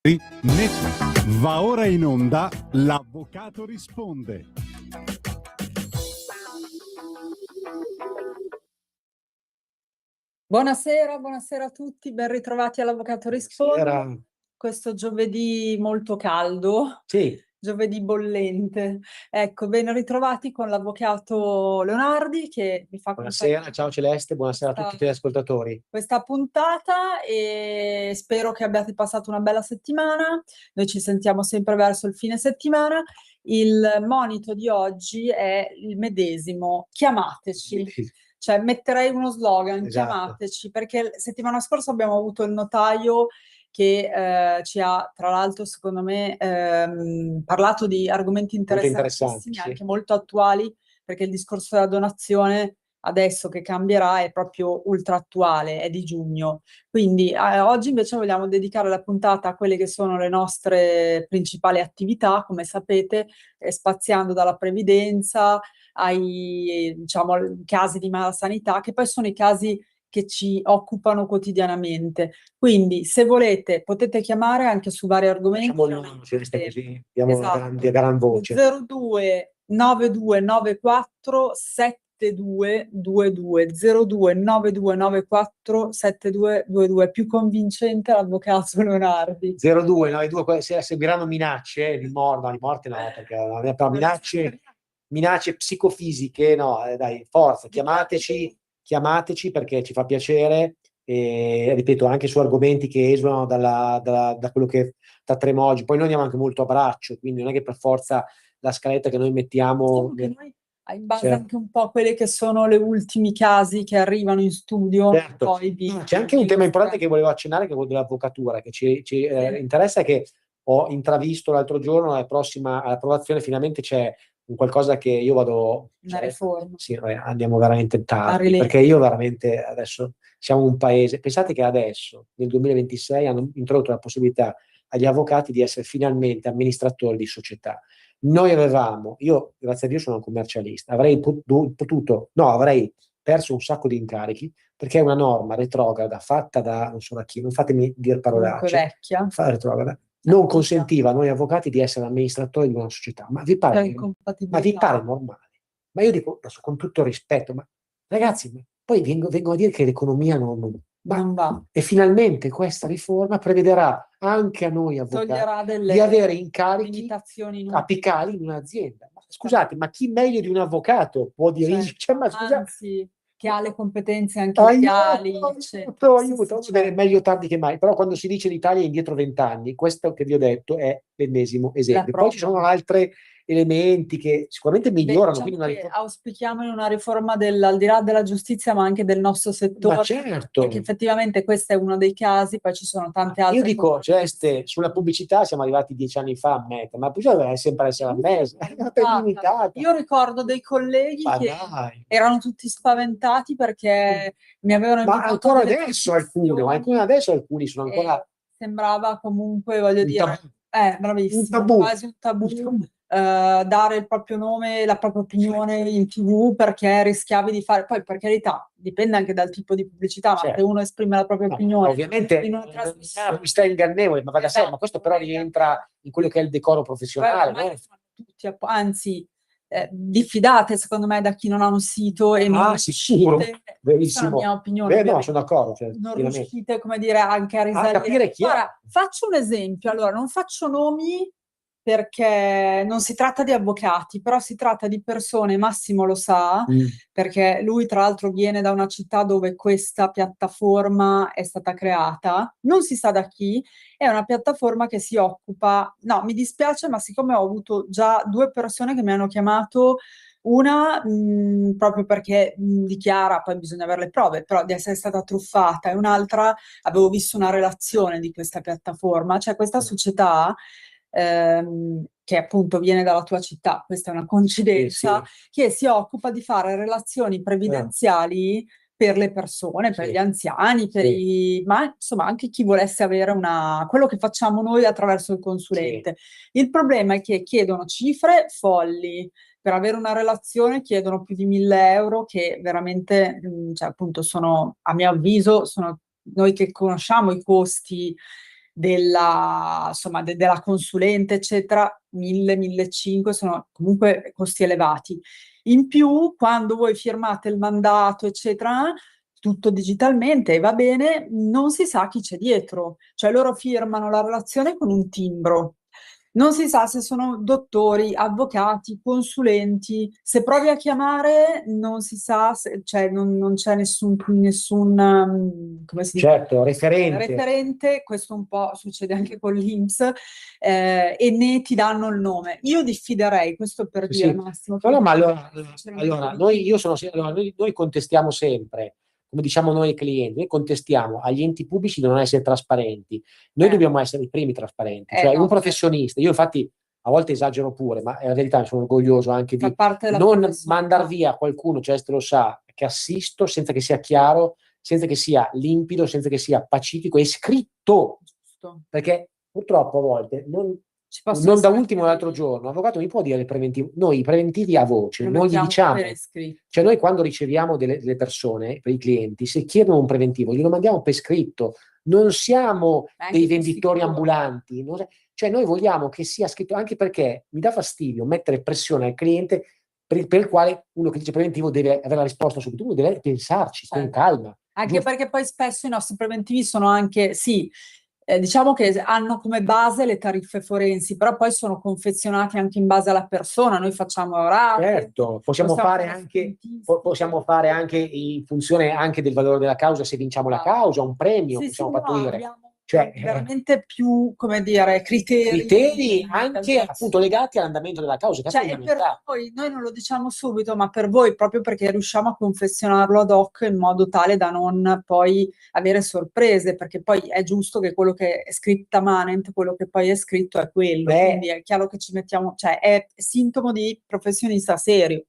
Va ora in onda L'Avvocato risponde. Buonasera, buonasera a tutti, ben ritrovati all'Avvocato risponde. Buonasera. Questo giovedì molto caldo, Sì, giovedì bollente. Ecco, ben ritrovati con l'Avvocato Leonardi che mi fa buonasera, ciao Celeste, buonasera a tutti i telescoltatori. questa puntata e spero che abbiate passato una bella settimana. Noi ci sentiamo sempre verso il fine settimana. Il monito di oggi è il medesimo: chiamateci. Cioè, metterei uno slogan, Esatto. Chiamateci, perché settimana scorsa abbiamo avuto il notaio che ci ha, tra l'altro, secondo me, parlato di argomenti interessantissimi, sì. anche molto attuali, perché il discorso della donazione adesso che cambierà è proprio ultra attuale, è di giugno. Quindi oggi invece vogliamo dedicare la puntata a quelle che sono le nostre principali attività, come sapete, spaziando dalla previdenza ai, diciamo, casi di malasanità, che poi sono i casi che ci occupano quotidianamente. Quindi, se volete, potete chiamare anche su vari argomenti. Facciamo il nome, Celeste, così diamo Esatto. a gran voce. 02 9294 7222 02 9294 7222. Più convincente l'avvocato Leonardi. 0292, se seguiranno minacce di morte no, perché però minacce psicofisiche, no, dai, forza, chiamateci perché ci fa piacere e ripeto anche su argomenti che esulano da quello che tratteremo oggi. Poi noi andiamo anche molto a braccio, quindi non è che per forza la scaletta che noi mettiamo Diciamo che noi, in base anche un po' a quelli che sono gli ultimi casi che arrivano in studio, certo. poi C'è anche un tema importante che volevo accennare, che è quello dell'avvocatura, che ci interessa, che ho intravisto l'altro giorno. Alla prossima all'approvazione finalmente c'è un qualcosa che io vado, una riforma. sì, andiamo veramente tardi, perché io veramente adesso siamo un paese, pensate che adesso nel 2026 hanno introdotto la possibilità agli avvocati di essere finalmente amministratori di società. Noi io grazie a Dio sono un commercialista, avrei perso un sacco di incarichi perché è una norma retrograda fatta da non so da chi, non fatemi dire parolacce, vecchia, retrograda, non consentiva a noi avvocati di essere amministratori di una società. Ma vi pare normale? Ma io dico adesso, con tutto il rispetto, ma ragazzi, poi vengo a dire che l'economia non va. E finalmente questa riforma prevederà anche a noi avvocati di avere incarichi apicali in un'azienda. Ma scusate, ma chi meglio di un avvocato può dirigere? Anzi, che ha le competenze anche legali. Aiuto, meglio tardi che mai. Però quando si dice l'Italia è indietro 20 anni, questo che vi ho detto è l'ennesimo esempio. Poi ci sono altri elementi che sicuramente migliorano. Diciamo che auspichiamo in una riforma al di là della giustizia, ma anche del nostro settore. Ma certo. Perché effettivamente questo è uno dei casi, poi ci sono tante altre. Io dico, Celeste, sulla pubblicità siamo arrivati 10 anni fa a Meta, ma poi deve sempre essere a mese. Io ricordo dei colleghi che erano tutti spaventati perché mi avevano invitato. Ma ancora adesso alcuni sono ancora. Sembrava comunque, voglio dire, bravissimo, quasi un tabù. Dare il proprio nome, la propria opinione in TV, perché rischiavi di fare, poi per carità dipende anche dal tipo di pubblicità, ma se uno esprime la propria opinione ovviamente in una trasmissione sta ingannevole, ma va da sé, ma questo però rientra in quello che è il decoro professionale. Tutti, anzi, diffidate secondo me da chi non ha un sito e non sicuro, verissimo. Questa è la mia opinione. No, sono d'accordo. Non riuscite, come dire, anche a risalire. Capire chi è. Faccio un esempio, allora non faccio nomi perché non si tratta di avvocati, però si tratta di persone, Massimo lo sa, perché lui tra l'altro viene da una città dove questa piattaforma è stata creata, non si sa da chi, è una piattaforma che si occupa, no, mi dispiace, ma siccome ho avuto già 2 persone che mi hanno chiamato, una proprio perché dichiara, poi bisogna avere le prove, però di essere stata truffata, e un'altra avevo visto una relazione di questa piattaforma, cioè questa società che appunto viene dalla tua città, questa è una coincidenza, che si occupa di fare relazioni previdenziali per le persone, per gli anziani, ma insomma anche chi volesse avere quello che facciamo noi attraverso il consulente. Il problema è che chiedono cifre folli. Per avere una relazione chiedono più di 1.000 euro, che veramente, cioè appunto sono, a mio avviso, sono noi che conosciamo i costi insomma, della consulente, eccetera, 1.000-1.500 sono comunque costi elevati. In più, quando voi firmate il mandato, eccetera, tutto digitalmente e va bene, non si sa chi c'è dietro, cioè loro firmano la relazione con un timbro. Non si sa se sono dottori, avvocati, consulenti. Se provi a chiamare, non si sa, cioè non c'è nessun, come si dice? Certo, Referente, questo un po' succede anche con l'INPS, e né ti danno il nome. Io diffiderei, questo per dire, Massimo. No, ma allora noi contestiamo sempre, come diciamo noi ai clienti, noi contestiamo agli enti pubblici di non essere trasparenti. Noi dobbiamo essere i primi trasparenti, cioè un professionista. Io infatti a volte esagero pure, ma è la verità, sono orgoglioso anche di non mandar via qualcuno, cioè lo sa, che assisto senza che sia chiaro, senza che sia limpido, senza che sia pacifico e scritto. Giusto. Perché purtroppo a volte non da ultimo l'altro giorno, l'avvocato mi può dire noi i preventivi a voce, non gli diciamo, cioè noi quando riceviamo delle persone, per i clienti, se chiedono un preventivo, glielo mandiamo per scritto, non siamo dei venditori ambulanti, cioè noi vogliamo che sia scritto, anche perché mi dà fastidio mettere pressione al cliente per il quale uno che dice preventivo deve avere la risposta subito, uno deve pensarci con calma. Anche perché poi spesso i nostri preventivi sono anche, diciamo che hanno come base le tariffe forensi, però poi sono confezionati anche in base alla persona. Noi facciamo orari. Certo, possiamo fare anche in funzione anche del valore della causa, se vinciamo la causa, un premio, possiamo pattuire. Abbiamo veramente più, come dire, criteri anche appunto legati all'andamento della causa. Cioè, per voi, noi non lo diciamo subito, ma per voi proprio perché riusciamo a confezionarlo ad hoc in modo tale da non poi avere sorprese, perché poi è giusto che quello che è scripta manent, quello che poi è scritto è quello, quindi è chiaro che ci mettiamo, cioè è sintomo di professionista serio.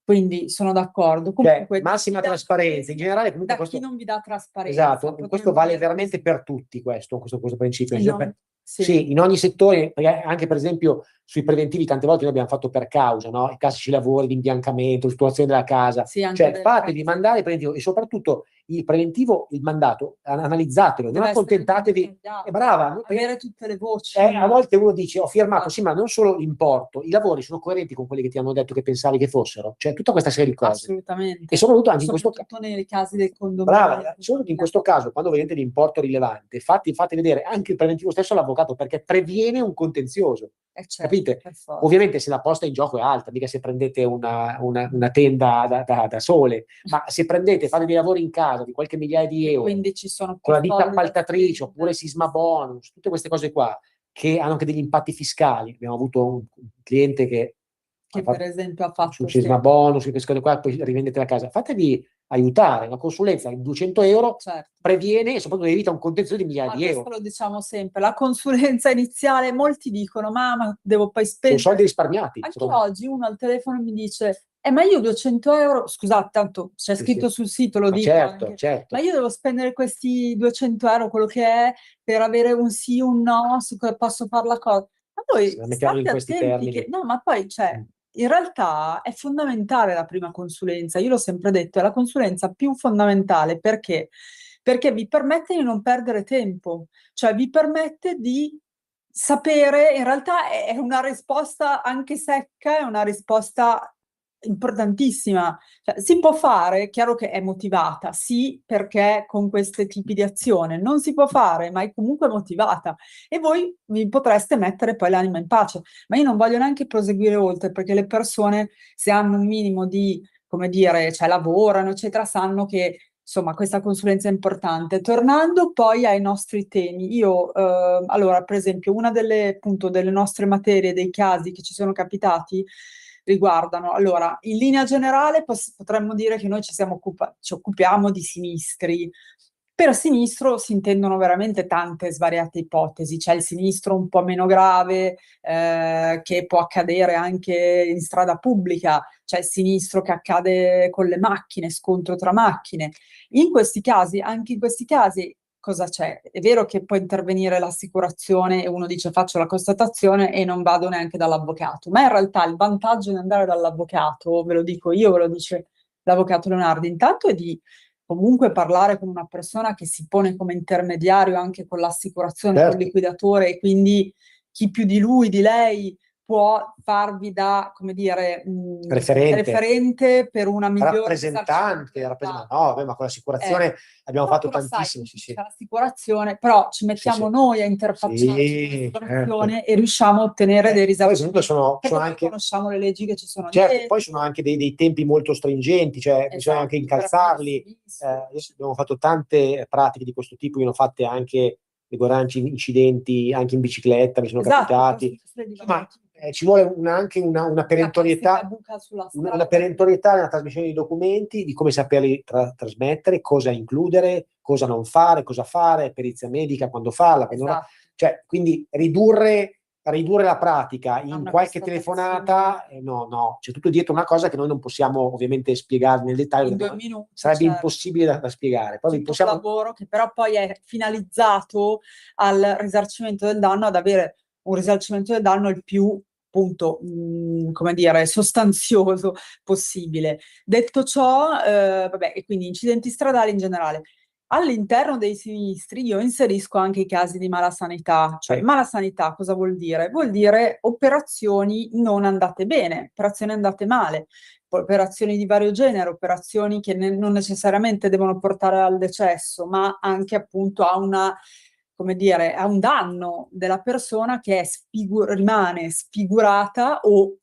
Quindi sono d'accordo. Comunque, massima trasparenza in generale. Comunque chi non vi dà trasparenza. Esatto, questo vale veramente per tutti, questo principio. In ogni settore, anche per esempio sui preventivi, tante volte noi abbiamo fatto per causa, no? I classici lavori di imbiancamento, situazione della casa. Cioè fatevi mandare il preventivo e soprattutto il preventivo, il mandato, analizzatelo, non accontentatevi. È brava. Avere tutte le voci. A volte uno dice ho firmato, sì, ma non solo l'importo, i lavori sono coerenti con quelli che ti hanno detto che pensavi che fossero, cioè tutta questa serie di cose. Assolutamente. E soprattutto anche in questo caso. Nei casi del condominio. Brava, solo che in questo caso, quando vedete l'importo rilevante, fate vedere anche il preventivo stesso all'avvocato, perché previene un contenzioso. Capite? Ovviamente se la posta in gioco è alta, mica se prendete una tenda da sole, ma se fate dei lavori in casa di qualche migliaia di euro, quindi ci sono con la ditta appaltatrice oppure sisma bonus, tutte queste cose qua che hanno anche degli impatti fiscali. Abbiamo avuto un cliente che per esempio ha fatto sul sisma bonus, queste cose qua, poi rivendete la casa. Fatevi aiutare, una consulenza di 200 euro previene e soprattutto evita un contenzioso di migliaia di euro. Questo lo diciamo sempre, la consulenza iniziale, molti dicono ma devo poi spendere. Sono soldi risparmiati. Anche oggi uno al telefono mi dice ma io 200 euro, scusate, tanto c'è scritto sul sito, lo dico certo. Ma io devo spendere questi 200 euro, quello che è, per avere un sì, un no, su come posso fare la cosa. Ma voi mettiamo in questi termini. no, ma poi in realtà è fondamentale la prima consulenza, io l'ho sempre detto, è la consulenza più fondamentale perché vi permette di non perdere tempo, cioè vi permette di sapere, in realtà è una risposta anche secca, è una risposta importantissima. Cioè, si può fare, chiaro che è motivata, sì, perché con questi tipi di azione non si può fare, ma è comunque motivata e voi vi potreste mettere poi l'anima in pace. Ma io non voglio neanche proseguire oltre, perché le persone, se hanno un minimo di, come dire, cioè lavorano, eccetera, sanno che insomma questa consulenza è importante. Tornando poi ai nostri temi, io allora per esempio una delle nostre materie, dei casi che ci sono capitati riguardano, allora in linea generale potremmo dire che noi ci occupiamo di sinistri. Per sinistro si intendono veramente tante svariate ipotesi, c'è il sinistro un po' meno grave che può accadere anche in strada pubblica, c'è il sinistro che accade con le macchine, scontro tra macchine. Anche in questi casi, cosa c'è? È vero che può intervenire l'assicurazione e uno dice faccio la constatazione e non vado neanche dall'avvocato, ma in realtà il vantaggio di andare dall'avvocato, ve lo dico io, ve lo dice l'avvocato Leonardi, intanto è di comunque parlare con una persona che si pone come intermediario anche con l'assicurazione, Certo. col liquidatore, e quindi chi più di lui, di lei, può farvi da, come dire, referente per una migliore rappresentante, no, vabbè, ma con l'assicurazione abbiamo fatto tantissimo, c'è l'assicurazione, però ci mettiamo noi a interfacciarci con l'assicurazione, certo, e riusciamo a ottenere dei risarcimenti. Sono anche, conosciamo le leggi che ci sono certo, dietro. poi sono anche dei tempi molto stringenti, cioè bisogna anche incalzarli. Abbiamo fatto tante pratiche di questo tipo, io ne ho fatte anche riguardanti incidenti anche in bicicletta, mi sono capitati. Ma ci vuole anche una perentorietà, una perentorietà nella trasmissione dei documenti, di come saperli trasmettere, cosa includere, cosa non fare, cosa fare, perizia medica, quando farla, quando no. Cioè, quindi ridurre la pratica in qualche telefonata, no, c'è tutto dietro una cosa che noi non possiamo ovviamente spiegare nel dettaglio, in 2 minuti, sarebbe impossibile da spiegare. Poi un lavoro che però poi è finalizzato al risarcimento del danno, ad avere un risarcimento del danno il più, appunto, come dire, sostanzioso possibile. Detto ciò, vabbè, e quindi incidenti stradali in generale. All'interno dei sinistri io inserisco anche i casi di malasanità. Cioè, malasanità cosa vuol dire? Vuol dire operazioni non andate bene, operazioni andate male, operazioni di vario genere, operazioni che non necessariamente devono portare al decesso, ma anche appunto a una, come dire, a un danno della persona che rimane sfigurata o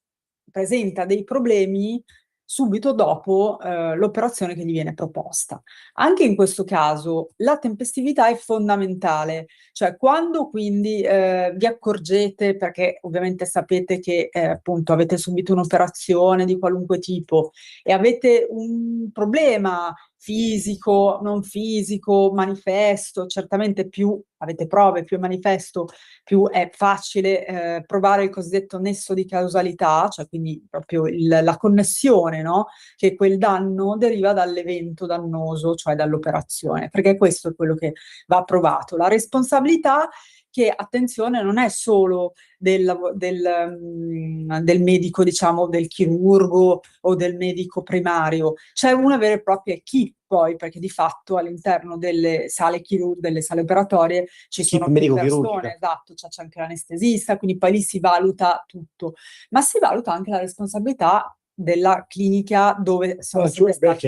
presenta dei problemi subito dopo l'operazione che gli viene proposta. Anche in questo caso la tempestività è fondamentale, cioè quando quindi vi accorgete, perché ovviamente sapete che appunto avete subito un'operazione di qualunque tipo e avete un problema fisico, non fisico, manifesto, certamente più avete prove, più è manifesto, più è facile provare il cosiddetto nesso di causalità, cioè quindi proprio la connessione, no? Che quel danno deriva dall'evento dannoso, cioè dall'operazione, perché questo è quello che va provato. La responsabilità che, attenzione, non è solo del medico, diciamo, del chirurgo o del medico primario, c'è una vera e propria equipe poi, perché di fatto all'interno delle sale delle sale operatorie ci sono più persone, esatto, c'è anche l'anestesista, quindi poi lì si valuta tutto, ma si valuta anche la responsabilità della clinica dove sono stati.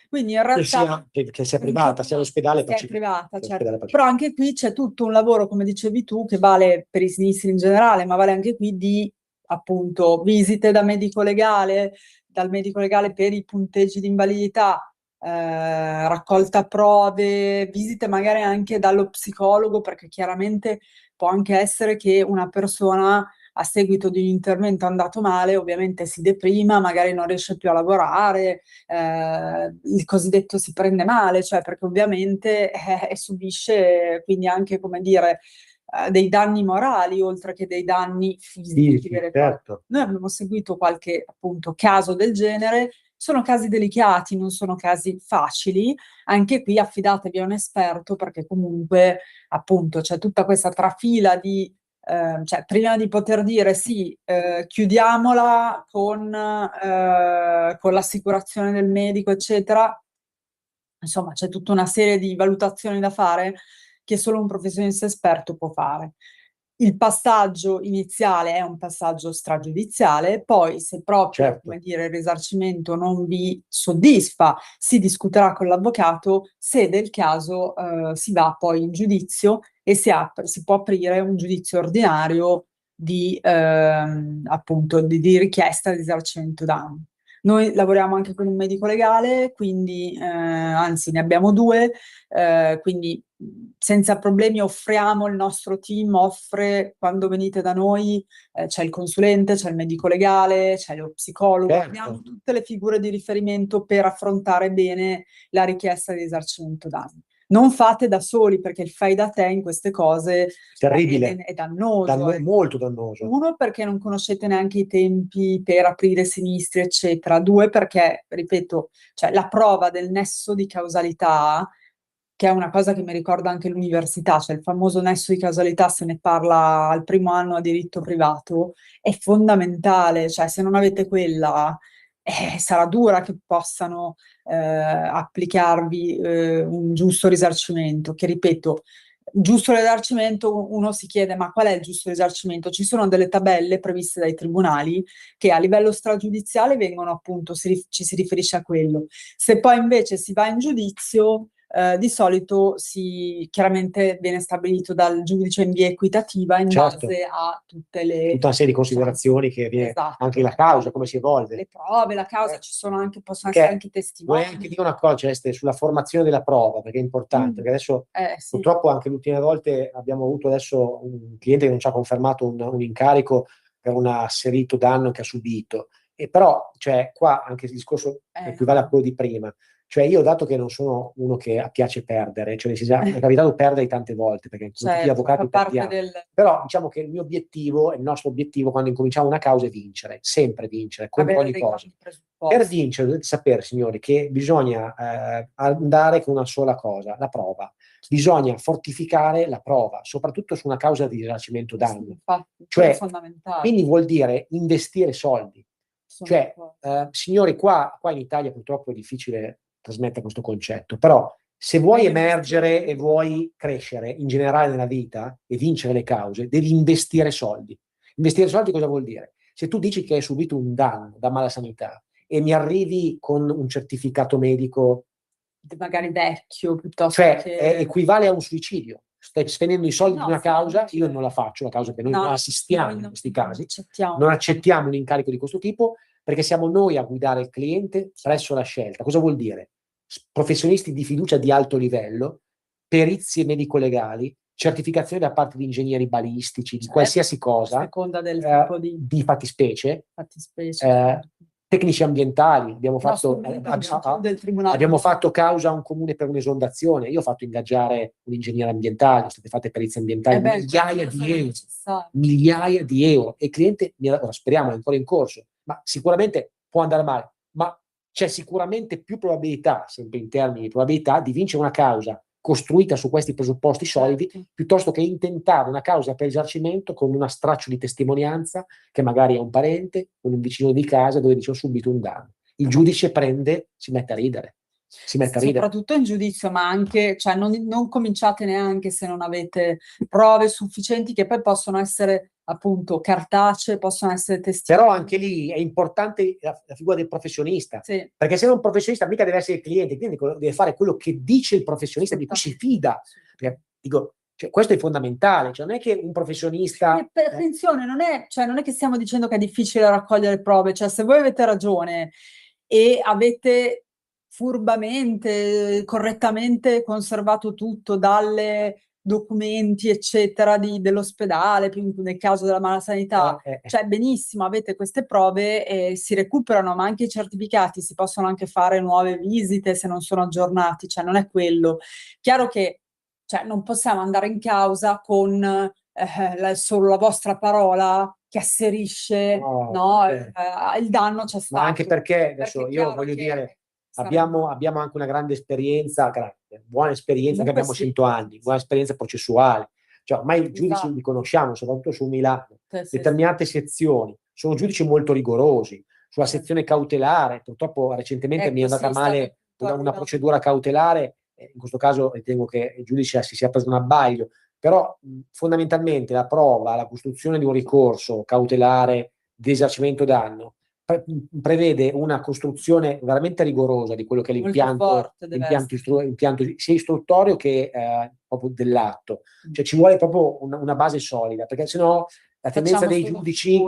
Quindi in realtà che sia privata, sia l'ospedale, sia privata, certo. Però anche qui c'è tutto un lavoro, come dicevi tu, che vale per i sinistri in generale, ma vale anche qui di appunto visite da medico legale, dal medico legale per i punteggi di invalidità, raccolta prove, visite magari anche dallo psicologo, perché chiaramente può anche essere che una persona a seguito di un intervento andato male, ovviamente si deprima, magari non riesce più a lavorare, il cosiddetto si prende male, cioè perché ovviamente subisce quindi anche, come dire, dei danni morali oltre che dei danni fisici. Certo. Noi abbiamo seguito qualche appunto caso del genere, sono casi delicati, non sono casi facili, anche qui affidatevi a un esperto perché comunque appunto c'è tutta questa trafila di cioè prima di poter dire sì, chiudiamola con l'assicurazione del medico, eccetera, insomma c'è tutta una serie di valutazioni da fare che solo un professionista esperto può fare. Il passaggio iniziale è un passaggio stragiudiziale, poi se proprio, come dire, il risarcimento non vi soddisfa, si discuterà con l'avvocato, se del caso si va poi in giudizio e si può aprire un giudizio ordinario di, appunto, di richiesta di risarcimento danni. Noi lavoriamo anche con un medico legale, quindi anzi ne abbiamo 2, quindi senza problemi offriamo, il nostro team offre, quando venite da noi c'è il consulente, c'è il medico legale, c'è lo psicologo, abbiamo tutte le figure di riferimento per affrontare bene la richiesta di risarcimento danni. Non fate da soli perché il fai da te in queste cose è dannoso. Molto dannoso. 1 perché non conoscete neanche i tempi per aprire sinistri, eccetera. 2 perché, ripeto, cioè la prova del nesso di causalità, che è una cosa che mi ricorda anche l'università, cioè il famoso nesso di causalità, se ne parla al primo anno a diritto privato, è fondamentale, cioè se non avete quella, sarà dura che possano applicarvi un giusto risarcimento, che ripeto, giusto risarcimento, uno si chiede ma qual è il giusto risarcimento? Ci sono delle tabelle previste dai tribunali che a livello stragiudiziale vengono appunto, ci si riferisce a quello. Se poi invece si va in giudizio, di solito chiaramente viene stabilito dal giudice in via equitativa in base a tutta una serie di considerazioni che viene anche la causa, come si evolve. Le prove, la causa, possono essere anche testimoni. Vuoi anche dire una cosa, Celeste, sulla formazione della prova, perché è importante, perché adesso purtroppo anche le ultime volte abbiamo avuto adesso un cliente che non ci ha confermato un incarico per un asserito danno che ha subito. E però, qua anche il discorso equivale a quello di prima. Io, dato che non sono uno che piace perdere, mi è capitato perdere tante volte, perché tutti gli avvocati perdiamo. Però diciamo che il nostro obiettivo quando incominciamo una causa è vincere, sempre vincere, contro ogni cosa. Per vincere dovete sapere, signori, che bisogna andare con una sola cosa, la prova. Bisogna fortificare la prova, soprattutto su una causa di risarcimento danno. È fondamentale. Quindi vuol dire investire soldi. Signori, qua in Italia purtroppo è difficile trasmettere questo concetto, però se vuoi emergere e vuoi crescere in generale nella vita e vincere le cause, devi investire soldi. Investire soldi cosa vuol dire? Se tu dici che hai subito un danno da mala sanità e mi arrivi con un certificato medico magari vecchio, piuttosto che equivale a un suicidio. Stai spendendo i soldi di una causa, io non la faccio, la causa che noi non assistiamo in questi casi, non accettiamo un incarico di questo tipo, perché siamo noi a guidare il cliente presso la scelta. Cosa vuol dire? Professionisti di fiducia di alto livello, perizie medico-legali, certificazioni da parte di ingegneri balistici, di qualsiasi cosa, a seconda del tipo di fattispecie, tecnici ambientali. Abbiamo fatto causa a un comune per un'esondazione. Io ho fatto ingaggiare un ingegnere ambientale, sono state fatte perizie ambientali, migliaia di euro. E il cliente, ora speriamo, è ancora in corso, ma sicuramente può andare male. Ma c'è sicuramente più probabilità, sempre in termini di probabilità, di vincere una causa costruita su questi presupposti solidi, piuttosto che intentare una causa per risarcimento con una straccio di testimonianza che magari è un parente, un vicino di casa, dove dice ho subito un danno. Il giudice si mette a ridere. Soprattutto in giudizio, ma anche, non cominciate neanche se non avete prove sufficienti, che poi possono essere appunto cartacee, possono essere testimoni. Però anche lì è importante la figura del professionista, perché se non un professionista mica deve essere il cliente deve fare quello che dice il professionista, di cui si fida. Dico, questo è fondamentale, non è che un professionista... Attenzione, non è che stiamo dicendo che è difficile raccogliere prove, se voi avete ragione e avete furbamente, correttamente conservato tutto dalle documenti, eccetera, dell'ospedale, nel caso della malasanità, benissimo, avete queste prove e si recuperano, ma anche i certificati, si possono anche fare nuove visite se non sono aggiornati, non è quello. Chiaro che non possiamo andare in causa con solo la vostra parola che asserisce il danno c'è stato. Ma anche perché adesso io voglio dire, abbiamo anche una grande esperienza, buona esperienza, che abbiamo 100 anni, buona esperienza processuale. Ormai i giudici li conosciamo, soprattutto su Milano. Determinate sezioni sono giudici molto rigorosi. Sulla sezione cautelare, purtroppo recentemente mi è andata male una procedura cautelare. In questo caso ritengo che il giudice si sia preso un abbaglio, però fondamentalmente la prova, la costruzione di un ricorso cautelare di risarcimento danno prevede una costruzione veramente rigorosa di quello che è l'impianto sia istruttorio che proprio dell'atto. Ci vuole proprio una base solida, perché sennò la tendenza dei giudici,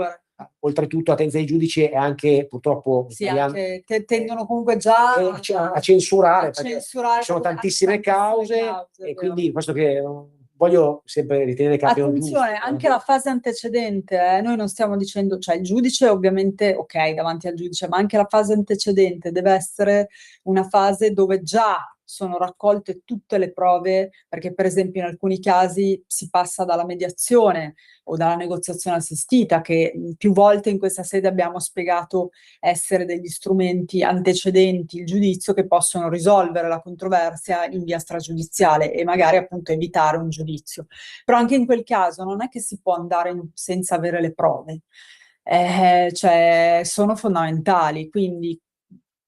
oltretutto la tendenza dei giudici è anche purtroppo tendono comunque già a censurare, perché ci sono tantissime cause e quindi questo che voglio sempre ritenere che abbiano giusto. Attenzione, anche la fase antecedente, noi non stiamo dicendo, il giudice ovviamente davanti al giudice, ma anche la fase antecedente deve essere una fase dove già sono raccolte tutte le prove, perché per esempio in alcuni casi si passa dalla mediazione o dalla negoziazione assistita, che più volte in questa sede abbiamo spiegato essere degli strumenti antecedenti il giudizio che possono risolvere la controversia in via stragiudiziale e magari appunto evitare un giudizio. Però anche in quel caso non è che si può andare senza avere le prove. cioè, sono fondamentali, quindi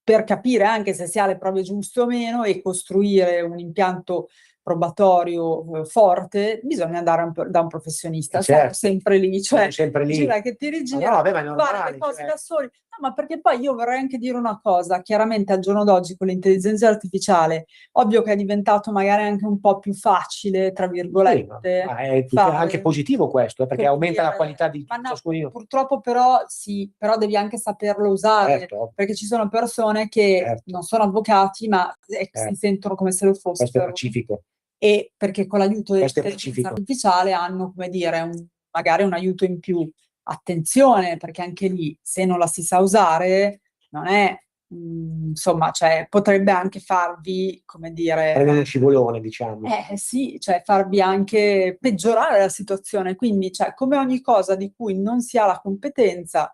per capire anche se si ha le prove giuste o meno e costruire un impianto probatorio forte, bisogna andare da un professionista. Siamo certo, sempre lì, cioè sempre lì. gira che ti rigira, vabbè, ma è fare normale, le cose cioè. da soli. No, ma perché poi io vorrei anche dire una cosa, chiaramente al giorno d'oggi con l'intelligenza artificiale, ovvio che è diventato magari anche un po' più facile, tra Sì, virgolette, ma è anche fare, positivo questo, perché come aumenta la dire, qualità di ma no, ciascuno. purtroppo però sì, però devi anche saperlo usare, Certo, perché ci sono persone che certo, non sono avvocati, ma si certo. sentono come se lo Questo è fossero, pacifico. e perché con l'aiuto Questo è dell'intelligenza pacifico. artificiale hanno, come dire, magari un aiuto in più. Attenzione, perché anche lì, se non la si sa usare, non è, insomma, cioè, potrebbe anche farvi, come dire, Prende uno scivolone, diciamo. sì, cioè farvi anche peggiorare la situazione. Quindi, cioè, come ogni cosa di cui non si ha la competenza,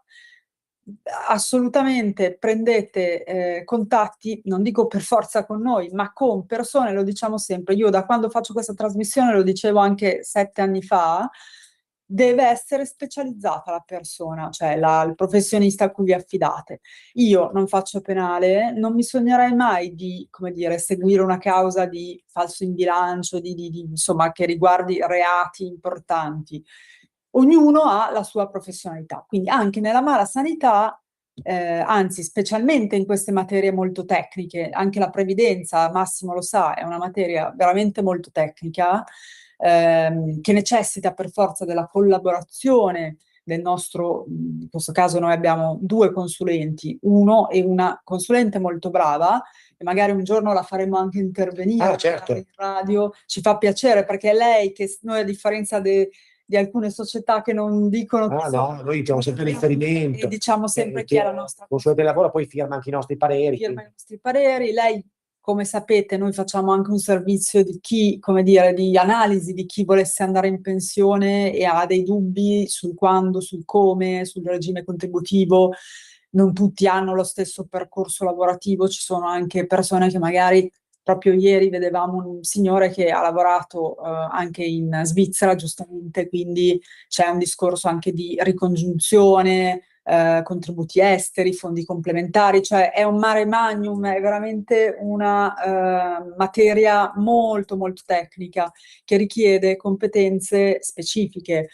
assolutamente prendete contatti, non dico per forza con noi, ma con persone, lo diciamo sempre. Io da quando faccio questa trasmissione, lo dicevo anche 7 anni fa, deve essere specializzata la persona, cioè il professionista a cui vi affidate. Io non faccio penale, non mi sognerei mai di, come dire, seguire una causa di falso in bilancio, insomma, che riguardi reati importanti. Ognuno ha la sua professionalità, quindi anche nella mala sanità, anzi, specialmente in queste materie molto tecniche, anche la previdenza, Massimo lo sa, è una materia veramente molto tecnica, che necessita per forza della collaborazione del nostro, in questo caso noi abbiamo 2 consulenti, uno e una consulente molto brava, e magari un giorno la faremo anche intervenire Certo. in radio, ci fa piacere perché è lei che noi, a differenza di alcune società che non dicono chi sono, No, noi diciamo sempre riferimento. e diciamo sempre chi è la nostra consulente del lavoro, poi firma anche i nostri pareri. firma i nostri pareri. Lei, come sapete, noi facciamo anche un servizio di chi, come dire, di analisi di chi volesse andare in pensione e ha dei dubbi sul quando, sul come, sul regime contributivo. Non tutti hanno lo stesso percorso lavorativo, ci sono anche persone che magari, proprio ieri vedevamo un signore che ha lavorato anche in Svizzera, giustamente, quindi c'è un discorso anche di ricongiunzione, contributi esteri, fondi complementari, cioè è un mare magnum, è veramente una materia molto molto tecnica che richiede competenze specifiche.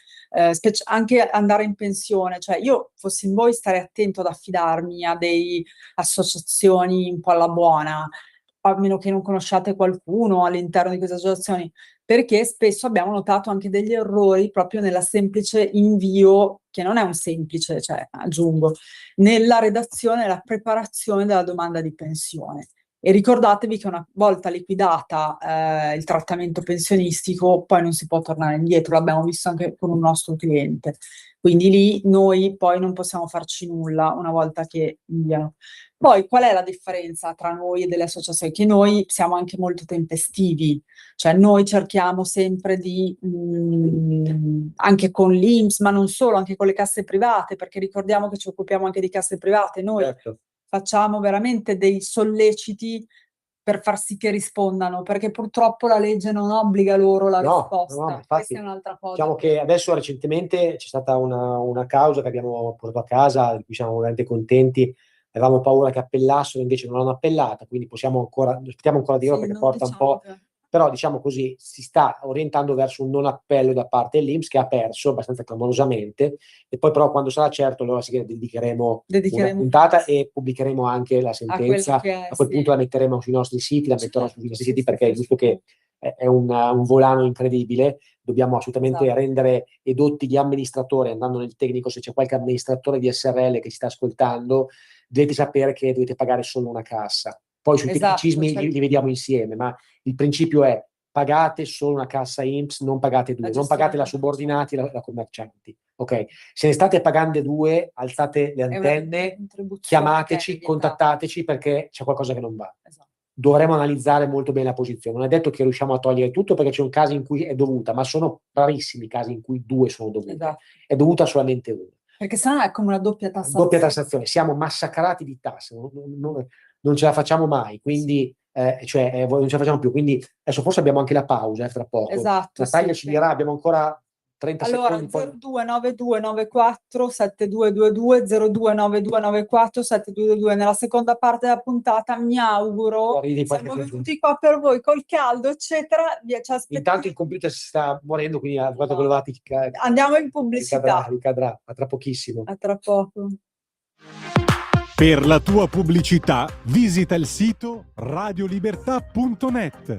Anche andare in pensione, cioè io fossi in voi starei attento ad affidarmi a delle associazioni un po' alla buona, a meno che non conosciate qualcuno all'interno di queste associazioni, perché spesso abbiamo notato anche degli errori proprio nella semplice invio, che non è un semplice, cioè aggiungo, nella redazione e la preparazione della domanda di pensione. E ricordatevi che una volta liquidata il trattamento pensionistico, poi non si può tornare indietro, l'abbiamo visto anche con un nostro cliente. Quindi lì noi poi non possiamo farci nulla una volta che inviano. Poi qual è la differenza tra noi e delle associazioni? Che noi siamo anche molto tempestivi, cioè noi cerchiamo sempre di, anche con l'INPS, ma non solo, anche con le casse private, perché ricordiamo che ci occupiamo anche di casse private, noi Certo. facciamo veramente dei solleciti per far sì che rispondano, perché purtroppo la legge non obbliga loro la risposta. Ma Questa infatti, è un'altra cosa. diciamo che adesso recentemente c'è stata una causa che abbiamo portato a casa, di cui siamo veramente contenti. Avevamo paura che appellassero, invece non hanno appellata, quindi aspettiamo ancora di ora Sì, perché non porta un diciamo po'. Però diciamo così, si sta orientando verso un non appello da parte dell'INPS, che ha perso abbastanza clamorosamente, e poi però quando sarà certo allora sì che dedicheremo una puntata e pubblicheremo anche la sentenza. A quel punto la metteremo sui nostri siti, la metterò sui nostri siti, perché è giusto che è un volano incredibile. Dobbiamo assolutamente rendere edotti gli amministratori, andando nel tecnico. Se c'è qualche amministratore di SRL che ci sta ascoltando, dovete sapere che dovete pagare solo una cassa. Poi sui tecnicismi li vediamo insieme, ma il principio è: pagate solo una cassa INPS, non pagate due, non pagate la subordinati e la commercianti. Ok? Se ne state pagando due, alzate le antenne, chiamateci, contattateci, perché c'è qualcosa che non va. Dovremo analizzare molto bene la posizione. Non è detto che riusciamo a togliere tutto, perché ci sono casi in cui è dovuta, ma sono rarissimi casi in cui due sono dovute. È dovuta solamente una. Perché sennò è come una doppia tassazione. Doppia tassazione. Siamo massacrati di tasse, non ce la facciamo mai, quindi non ce la facciamo più. Quindi adesso forse abbiamo anche la pausa fra poco. Esatto, Natalia ci dirà, abbiamo ancora 30 allora, secondi. Poi... 029294 7222 029294 7222. Nella seconda parte della puntata mi auguro, siamo venuti qua per voi col caldo, eccetera. Intanto il computer si sta morendo, quindi andiamo in pubblicità. Ricadrà, a tra pochissimo. A tra poco. Per la tua pubblicità visita il sito radiolibertà.net.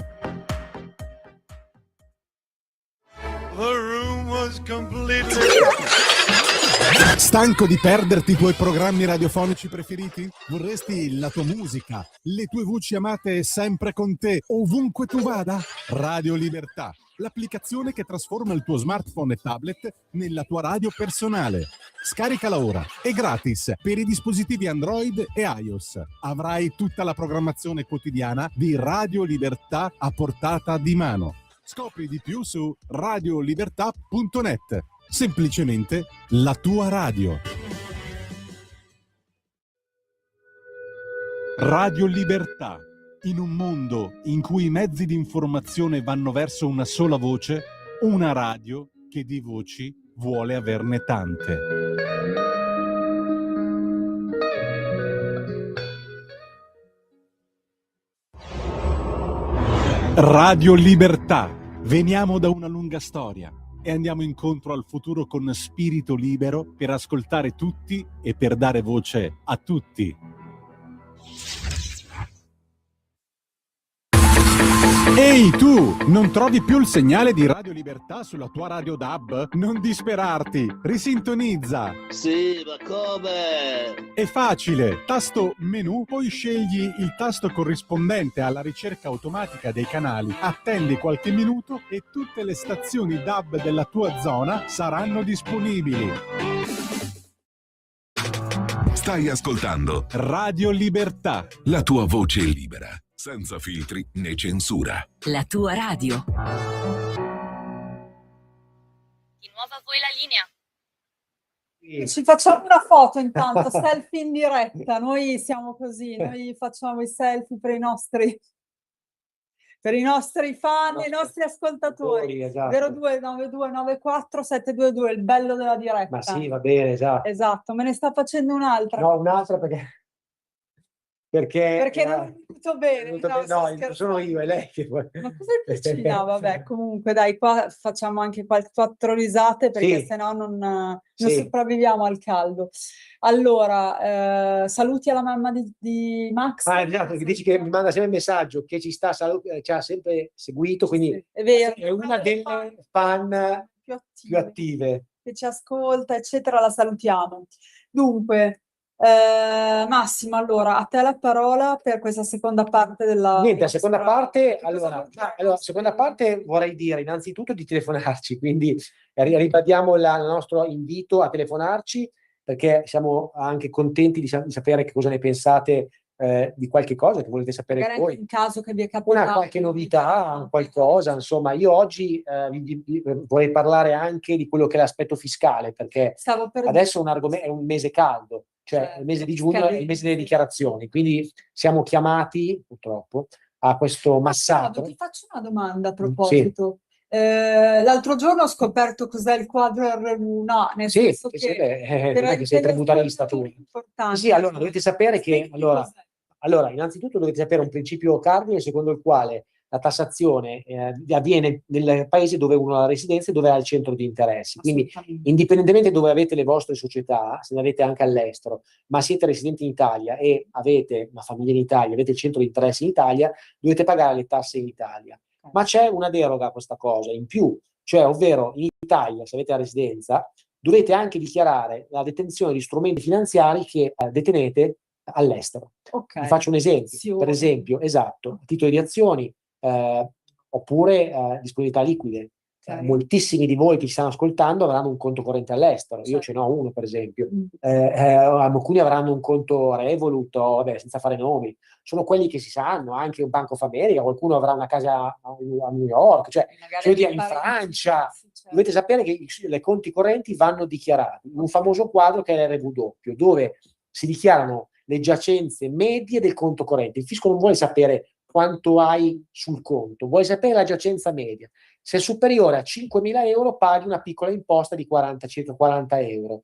Stanco di perderti i tuoi programmi radiofonici preferiti? Vorresti la tua musica, le tue voci amate sempre con te, ovunque tu vada? Radio Libertà, l'applicazione che trasforma il tuo smartphone e tablet nella tua radio personale. Scaricala ora, è gratis per i dispositivi Android e iOS. Avrai tutta la programmazione quotidiana di Radio Libertà a portata di mano. Scopri di più su radiolibertà.net. Semplicemente la tua radio. Radio Libertà. In un mondo in cui i mezzi di informazione vanno verso una sola voce, una radio che di voci vuole averne tante. Radio Libertà. Veniamo da una lunga storia e andiamo incontro al futuro con spirito libero per ascoltare tutti e per dare voce a tutti. Ehi tu, non trovi più il segnale di Radio Libertà sulla tua radio DAB? Non disperarti, risintonizza. Sì, ma come? È facile, tasto menu, poi scegli il tasto corrispondente alla ricerca automatica dei canali, attendi qualche minuto e tutte le stazioni DAB della tua zona saranno disponibili. Stai ascoltando Radio Libertà, la tua voce libera, senza filtri né censura. La tua radio. Di nuovo a voi la linea. Ci facciamo una foto intanto, selfie in diretta. Noi siamo così, noi facciamo i selfie per i nostri fan e i nostri ascoltatori. Esatto. 029294 722, il bello della diretta. Ma sì, va bene, esatto. Esatto, me ne sta facendo un'altra. No, un'altra perché non è venuto bene. No, sono io e lei che... Ma cosa dici? No, vabbè, comunque dai, qua facciamo anche 4 risate perché sì. sennò non Sì. sopravviviamo al caldo. Allora, saluti alla mamma di Max. Esatto, che dici che mi manda sempre il messaggio che ci ha sempre seguito, quindi sì, è vero. È una delle fan più attive. Che ci ascolta, eccetera, la salutiamo. Dunque, Massimo, allora a te la parola per questa seconda parte della... Niente, la seconda parte, allora, seconda parte vorrei dire innanzitutto di telefonarci, quindi ribadiamo il nostro invito a telefonarci perché siamo anche contenti di sapere che cosa ne pensate di qualche cosa che volete sapere magari voi. In caso che vi è capitato. Qualche novità, qualcosa, insomma, io oggi vorrei parlare anche di quello che è l'aspetto fiscale, perché adesso è un mese caldo, cioè il mese di giugno è il mese delle dichiarazioni, quindi siamo chiamati purtroppo a questo massacro. Ti faccio una domanda a proposito. Sì. L'altro giorno ho scoperto cos'è il quadro RU, no, nel senso che non è che sei tributarista tu. Sì, allora dovete sapere che allora, innanzitutto dovete sapere un principio cardine secondo il quale la tassazione avviene nel paese dove uno ha la residenza e dove ha il centro di interessi. Quindi, indipendentemente dove avete le vostre società, se ne avete anche all'estero, ma siete residenti in Italia e avete una famiglia in Italia, avete il centro di interessi in Italia, dovete pagare le tasse in Italia. Ma c'è una deroga a questa cosa in più, cioè ovvero in Italia, se avete la residenza, dovete anche dichiarare la detenzione di strumenti finanziari che detenete all'estero. Okay. Vi faccio un esempio, per esempio, esatto, titoli di azioni oppure disponibilità liquide. Moltissimi di voi che ci stanno ascoltando avranno un conto corrente all'estero, io ce n'ho uno per esempio, alcuni avranno un conto Revolut, senza fare nomi, sono quelli che si sanno, anche un Bank of America, qualcuno avrà una casa a New York, cioè in Francia. Dovete sapere che i conti correnti vanno dichiarati in un famoso quadro che è l'RW, dove si dichiarano le giacenze medie del conto corrente. Il fisco non vuole sapere quanto hai sul conto, vuoi sapere la giacenza media. Se è superiore a 5.000 euro paghi una piccola imposta di circa 40 euro.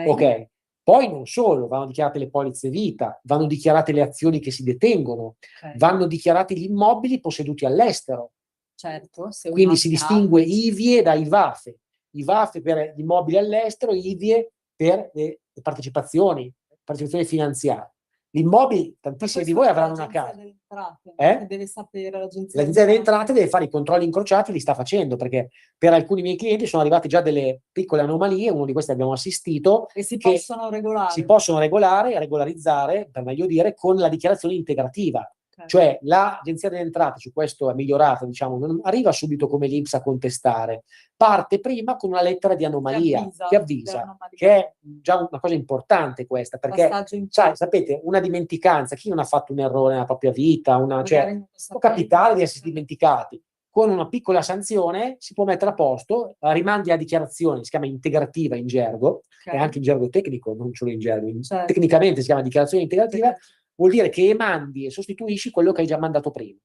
Ok. Poi non solo, vanno dichiarate le polizze vita, vanno dichiarate le azioni che si detengono, vanno dichiarati gli immobili posseduti all'estero. Certo, quindi si distingue IVIE da IVAFE. IVAFE per gli immobili all'estero, IVIE per le partecipazioni finanziarie. Gli immobili, tantissimi di voi avranno una casa. Che deve sapere l'agenzia delle entrate deve fare i controlli incrociati, li sta facendo, perché per alcuni miei clienti sono arrivate già delle piccole anomalie, uno di questi abbiamo assistito, e si possono regolare, regolarizzare, per meglio dire, con la dichiarazione integrativa. Cioè l'agenzia delle entrate su questo è migliorata, diciamo, non arriva subito come l'INPS a contestare, parte prima con una lettera di anomalia che avvisa, che è già una cosa importante questa, perché sapete, una dimenticanza, chi non ha fatto un errore nella propria vita, può capitare di essere dimenticati, con una piccola sanzione si può mettere a posto, rimandi a dichiarazione, si chiama integrativa in gergo, e anche in gergo tecnico, non solo in gergo, tecnicamente si chiama dichiarazione integrativa, vuol dire che emandi e sostituisci quello che hai già mandato prima.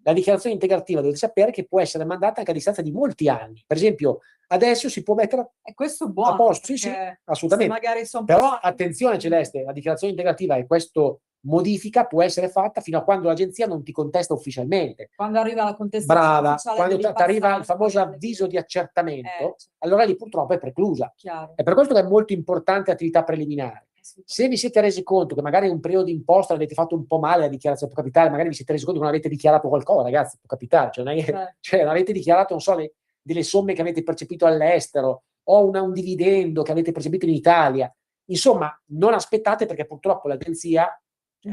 La dichiarazione integrativa dovete sapere che può essere mandata anche a distanza di molti anni. Per esempio, adesso si può mettere a posto. Sì, assolutamente. Però attenzione Celeste, la dichiarazione integrativa e questa modifica può essere fatta fino a quando l'agenzia non ti contesta ufficialmente. Quando arriva la contestazione. Brava, quando ti arriva il famoso avviso di accertamento, allora lì purtroppo è preclusa. Chiaro. È per questo che è molto importante l'attività preliminare. Se vi siete resi conto che magari in un periodo d'imposta avete fatto un po' male la dichiarazione, può capitare, magari vi siete resi conto che non avete dichiarato qualcosa, ragazzi, può capitare, non avete dichiarato, non so, delle somme che avete percepito all'estero o un dividendo che avete percepito in Italia. Insomma, non aspettate, perché purtroppo l'agenzia,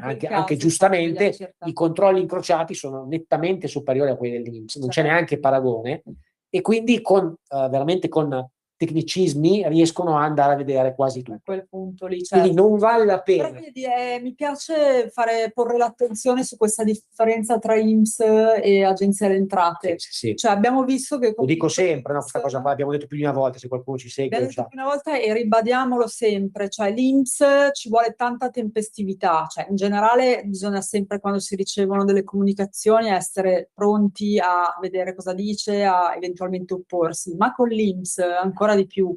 anche giustamente, i controlli incrociati sono nettamente superiori a quelli dell'INPS, non c'è neanche paragone, e quindi veramente con tecnicismi riescono a andare a vedere quasi tutto. A quel punto lì, quindi non vale la pena. Però, mi piace porre l'attenzione su questa differenza tra INPS e Agenzia delle Entrate. Sì. Cioè, abbiamo visto che... Lo dico sempre, no, questa cosa qua l'abbiamo detto più di una volta, se qualcuno ci segue. L'abbiamo detto più di una volta e ribadiamolo sempre, cioè l'INPS ci vuole tanta tempestività, cioè in generale bisogna sempre, quando si ricevono delle comunicazioni, essere pronti a vedere cosa dice, a eventualmente opporsi, ma con l'INPS ancora di più.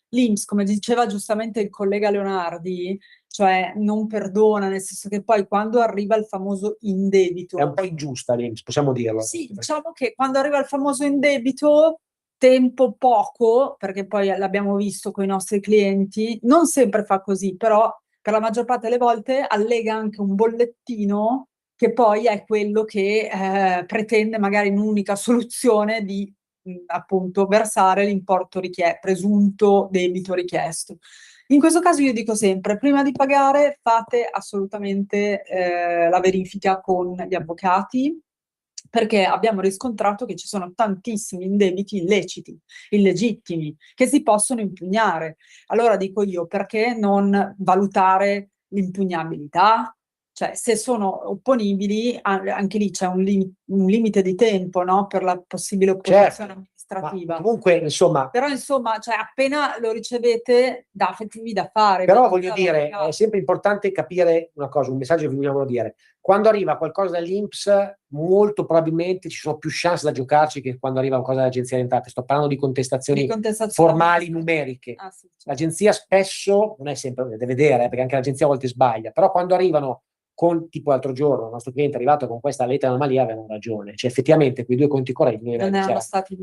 L'INPS, come diceva giustamente il collega Leonardi, cioè non perdona, nel senso che poi quando arriva il famoso indebito... È un po' ingiusta l'INPS, possiamo dirlo. Sì, diciamo che quando arriva il famoso indebito, tempo poco, perché poi l'abbiamo visto con i nostri clienti, non sempre fa così, però per la maggior parte delle volte allega anche un bollettino che poi è quello che pretende magari in un'unica soluzione di appunto versare l'importo presunto debito richiesto. In questo caso io dico sempre, prima di pagare fate assolutamente la verifica con gli avvocati, perché abbiamo riscontrato che ci sono tantissimi indebiti illeciti, illegittimi, che si possono impugnare. Allora dico io, perché non valutare l'impugnabilità? Cioè, se sono opponibili, anche lì c'è un limite di tempo, no? Per la possibile opposizione amministrativa. Comunque, insomma... Però, insomma, cioè, appena lo ricevete, datevi da fare. Però voglio dire, è sempre importante capire una cosa, un messaggio che vogliamo dire. Quando arriva qualcosa dall'INPS, molto probabilmente ci sono più chance da giocarci che quando arriva qualcosa dall'Agenzia delle Entrate. Sto parlando di contestazioni formali, numeriche. Sì, certo. L'agenzia spesso, non è sempre, deve vedere, perché anche l'agenzia a volte sbaglia, però quando arrivano tipo l'altro giorno il nostro cliente è arrivato con questa lettera anomalia, avevano ragione, cioè effettivamente quei due conti correnti non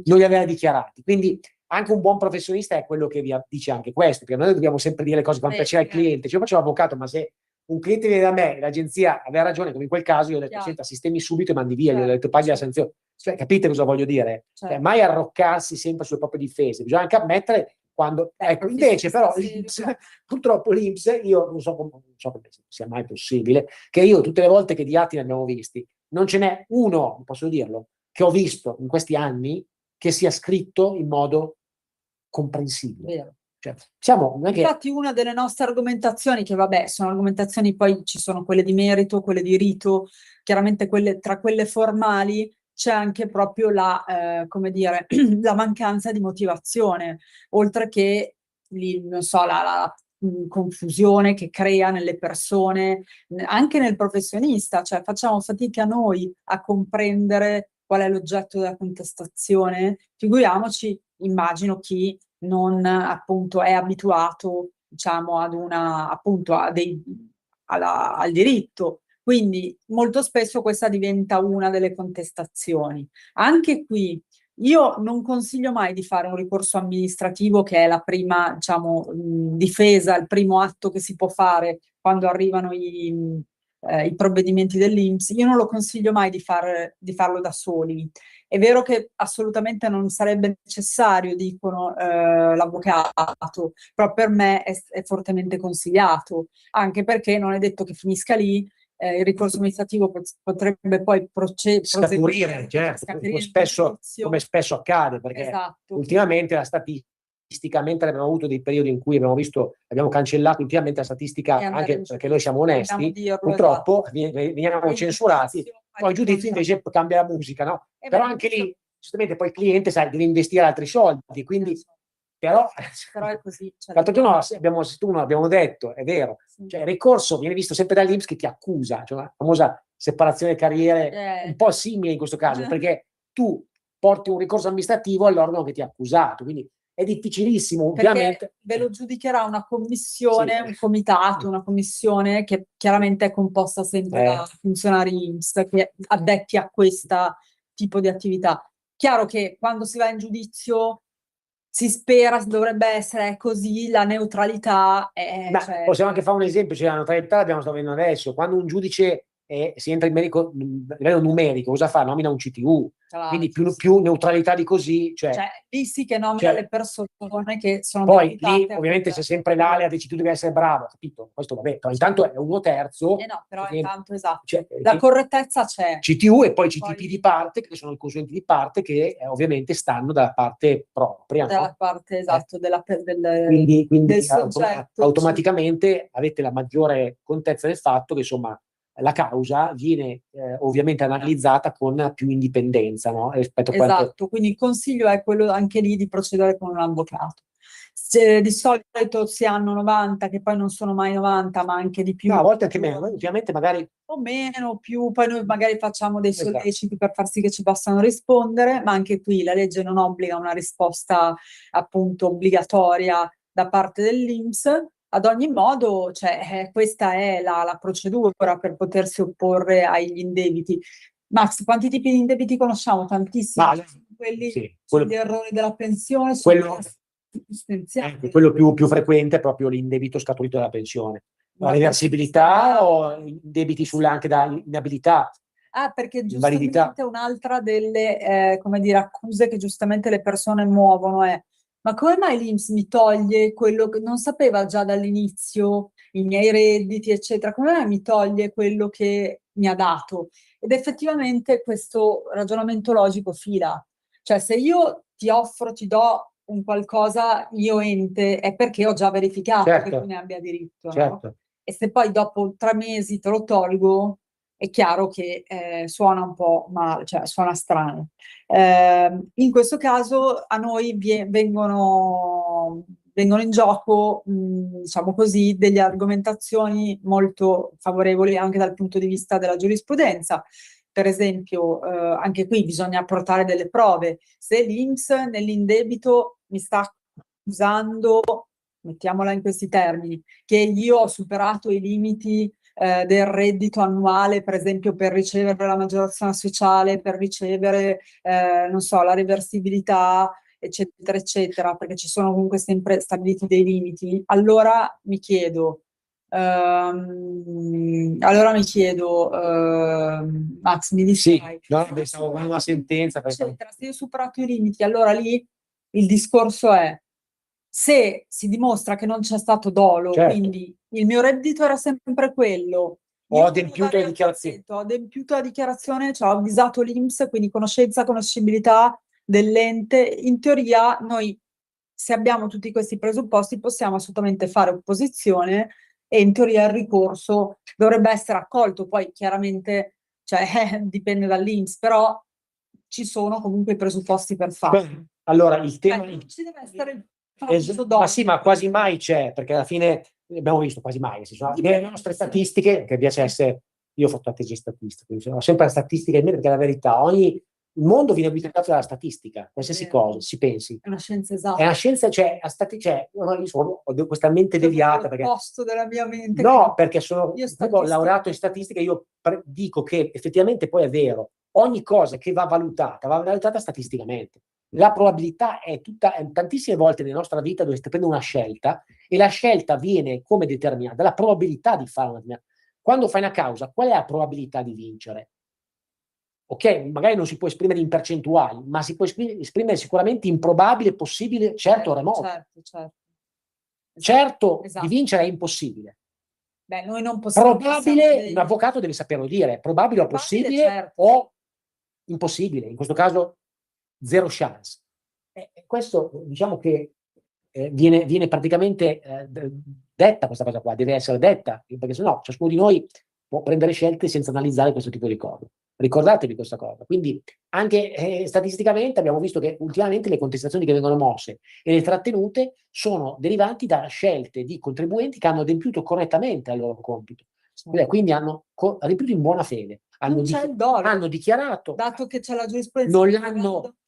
li aveva dichiarati, quindi anche un buon professionista è quello che vi dice anche questo, perché noi dobbiamo sempre dire le cose che fanno piacere al cliente. Io facevo avvocato, ma se un cliente viene da me e l'agenzia aveva ragione, come in quel caso, io ho detto senta, sistemi subito e mandi via, gli ho detto paghi la sanzione, cioè, capite cosa voglio dire? Mai arroccarsi sempre sulle proprie difese, bisogna anche ammettere quando, ecco, invece però purtroppo l'INPS, io non so come sia mai possibile, che io tutte le volte che di atti ne abbiamo visti, non ce n'è uno, posso dirlo, che ho visto in questi anni che sia scritto in modo comprensibile. Vero. Cioè, infatti una delle nostre argomentazioni, che vabbè sono argomentazioni, poi ci sono quelle di merito, quelle di rito, chiaramente tra quelle formali c'è anche proprio come dire, la mancanza di motivazione, oltre che non so, la confusione che crea nelle persone, anche nel professionista, cioè facciamo fatica noi a comprendere qual è l'oggetto della contestazione, figuriamoci, immagino chi non appunto è abituato, diciamo, appunto al diritto. Quindi molto spesso questa diventa una delle contestazioni. Anche qui io non consiglio mai di fare un ricorso amministrativo, che è la prima, diciamo, difesa, il primo atto che si può fare quando arrivano i provvedimenti dell'INPS. Io non lo consiglio mai di farlo da soli. È vero che assolutamente non sarebbe necessario, dicono l'avvocato, però per me è fortemente consigliato, anche perché non è detto che finisca lì. Il ricorso amministrativo potrebbe poi scaturire, certo, come spesso accade, perché esatto. ultimamente la statistica, mentre abbiamo avuto dei periodi in cui abbiamo cancellato ultimamente la statistica, anche perché noi siamo onesti, purtroppo veniamo censurati, poi il giudizio invece cambia la musica, no? Però anche lì, giustamente, poi il cliente, sai, deve investire altri soldi, quindi... Però è così. L'altro giorno abbiamo detto, è vero, cioè il ricorso viene visto sempre dall'INPS che ti accusa, cioè la famosa separazione carriere, un po' simile in questo caso, perché tu porti un ricorso amministrativo all'organo che ti ha accusato, quindi è difficilissimo, ovviamente. Ve lo giudicherà una commissione, un comitato, una commissione che chiaramente è composta sempre da funzionari INPS che addetti a questo tipo di attività. Chiaro che quando si va in giudizio si spera, dovrebbe essere così, la neutralità è... Possiamo anche fare un esempio, cioè la neutralità l'abbiamo sta vedendo adesso, quando un giudice si entra in livello numerico, cosa fa? Nomina un CTU, quindi più neutralità di così, cioè lì sì che nomina le persone che sono poi lì ovviamente c'è sempre l'alea del CTU, deve essere bravo, capito? Questo vabbè, però intanto è 1/3. No, però intanto esatto, la correttezza c'è. CTU e poi CTP di parte, che sono i consulenti di parte, che ovviamente stanno dalla parte propria. Dalla parte, esatto, quindi del soggetto. Automaticamente avete la maggiore contezza del fatto che, insomma, la causa viene ovviamente analizzata con più indipendenza, no? Rispetto a esatto, quindi il consiglio è quello anche lì di procedere con un avvocato. Di solito si hanno 90, che poi non sono mai 90, ma anche di più. No, a volte anche meno, ovviamente magari... O meno, più, poi noi magari facciamo dei solleciti per far sì che ci possano rispondere, ma anche qui la legge non obbliga una risposta appunto obbligatoria da parte dell'INPS. Ad ogni modo, questa è la procedura per potersi opporre agli indebiti. Max, quanti tipi di indebiti conosciamo? Tantissimi. Quelli sugli errori della pensione, quello più frequente è proprio l'indebito scaturito dalla pensione. La reversibilità o debiti anche da inabilità? Perché giustamente un'altra delle accuse che giustamente le persone muovono è: ma come mai l'INPS mi toglie quello che non sapeva già dall'inizio, i miei redditi, eccetera? Come mai mi toglie quello che mi ha dato? Ed effettivamente questo ragionamento logico fila. Cioè, se io ti do un qualcosa, io ente, è perché ho già verificato che tu ne abbia diritto. Certo. No? E se poi dopo 3 mesi te lo tolgo, è chiaro che suona un po' male, cioè suona strano. In questo caso a noi vengono in gioco, diciamo così, delle argomentazioni molto favorevoli anche dal punto di vista della giurisprudenza. Per esempio, anche qui bisogna portare delle prove. Se l'INPS nell'indebito mi sta accusando, mettiamola in questi termini, che io ho superato i limiti del reddito annuale, per esempio per ricevere la maggiorazione sociale, per ricevere, non so, la reversibilità, eccetera, eccetera, perché ci sono comunque sempre stabiliti dei limiti, allora mi chiedo, Max, mi dici? No, stavo con una sentenza. Se io ho superato i limiti, allora lì il discorso è: se si dimostra che non c'è stato dolo, quindi il mio reddito era sempre quello, ho adempiuto la dichiarazione, cioè ho avvisato l'INPS, quindi conoscibilità dell'ente, in teoria noi, se abbiamo tutti questi presupposti, possiamo assolutamente fare opposizione e in teoria il ricorso dovrebbe essere accolto. Poi chiaramente dipende dall'INPS, però ci sono comunque i presupposti per farlo. Allora, il tema... ci deve essere il ma sì, ma quasi mai c'è, perché alla fine abbiamo visto quasi mai. Nelle nostre statistiche, che piace essere, io ho fatto tesi statistica, quindi ho sempre la statistica in mente, perché la verità, ogni il mondo viene guidato dalla statistica, qualsiasi cosa, si pensi. È una scienza esatta. È una scienza, cioè, ho questa mente deviata. Perché posto della mia mente. No, perché ho laureato in statistica, io dico che effettivamente poi è vero, ogni cosa che va valutata statisticamente. La probabilità è tantissime volte nella nostra vita dovreste prendere una scelta e la scelta viene come determinata dalla probabilità di fare una determinata. Quando fai una causa, qual è la probabilità di vincere? Ok, magari non si può esprimere in percentuali, ma si può esprimere sicuramente in probabile, possibile, certo o remoto. Certo, esatto. Di vincere è impossibile. Beh, noi non possiamo. Probabile, un avvocato deve saperlo dire, probabile o possibile, certo, o impossibile. In questo caso, zero chance. Questo, diciamo che viene praticamente detta questa cosa qua, deve essere detta, perché sennò ciascuno di noi può prendere scelte senza analizzare questo tipo di cose. Ricordatevi questa cosa. Quindi anche statisticamente abbiamo visto che ultimamente le contestazioni che vengono mosse e le trattenute sono derivanti da scelte di contribuenti che hanno adempiuto correttamente al loro compito. Quindi hanno adempiuto in buona fede. Hanno dichiarato. Dato che c'è la giurisprudenza.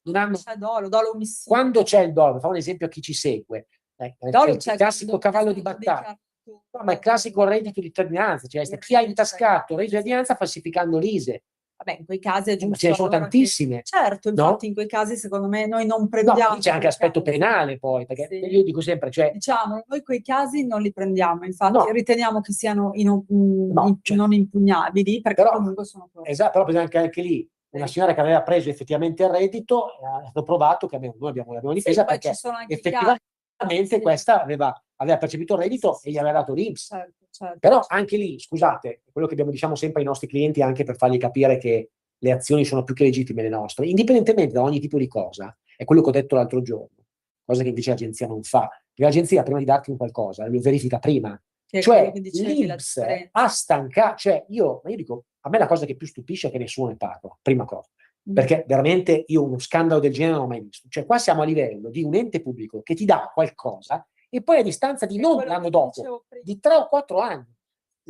Non hanno. C'è dolo omissivo. Quando c'è il dolo, fa un esempio a chi ci segue. Il classico cavallo di battaglia. No, ma il classico reddito di cittadinanza, cioè chi ha intascato reddito di cittadinanza falsificando l'ISEE. Vabbè, in quei casi è giusto. Ce ne sono tantissime. Certo, infatti, no? In quei casi secondo me noi non prendiamo. No, c'è anche aspetto penale poi, perché sì, io dico sempre, cioè, diciamo, noi quei casi non li prendiamo, infatti riteniamo che siano non impugnabili, perché comunque sono corretti. Esatto, però per esempio anche lì una signora che aveva preso effettivamente il reddito, è stato provato che noi l'abbiamo difesa perché effettivamente questa aveva percepito il reddito e gli aveva dato l'INPS. Certo. Però anche lì, scusate, quello che diciamo sempre ai nostri clienti, anche per fargli capire che le azioni sono più che legittime le nostre, indipendentemente da ogni tipo di cosa, è quello che ho detto l'altro giorno, cosa che invece l'agenzia non fa. Che l'agenzia, prima di darti un qualcosa, lo verifica prima. Cioè, l'INPS ha stancato, cioè io dico, a me la cosa che più stupisce è che nessuno ne parla, prima cosa. Perché veramente io uno scandalo del genere non l'ho mai visto. Cioè qua siamo a livello di un ente pubblico che ti dà qualcosa e poi a distanza di non l'anno dopo, di 3 o 4 anni,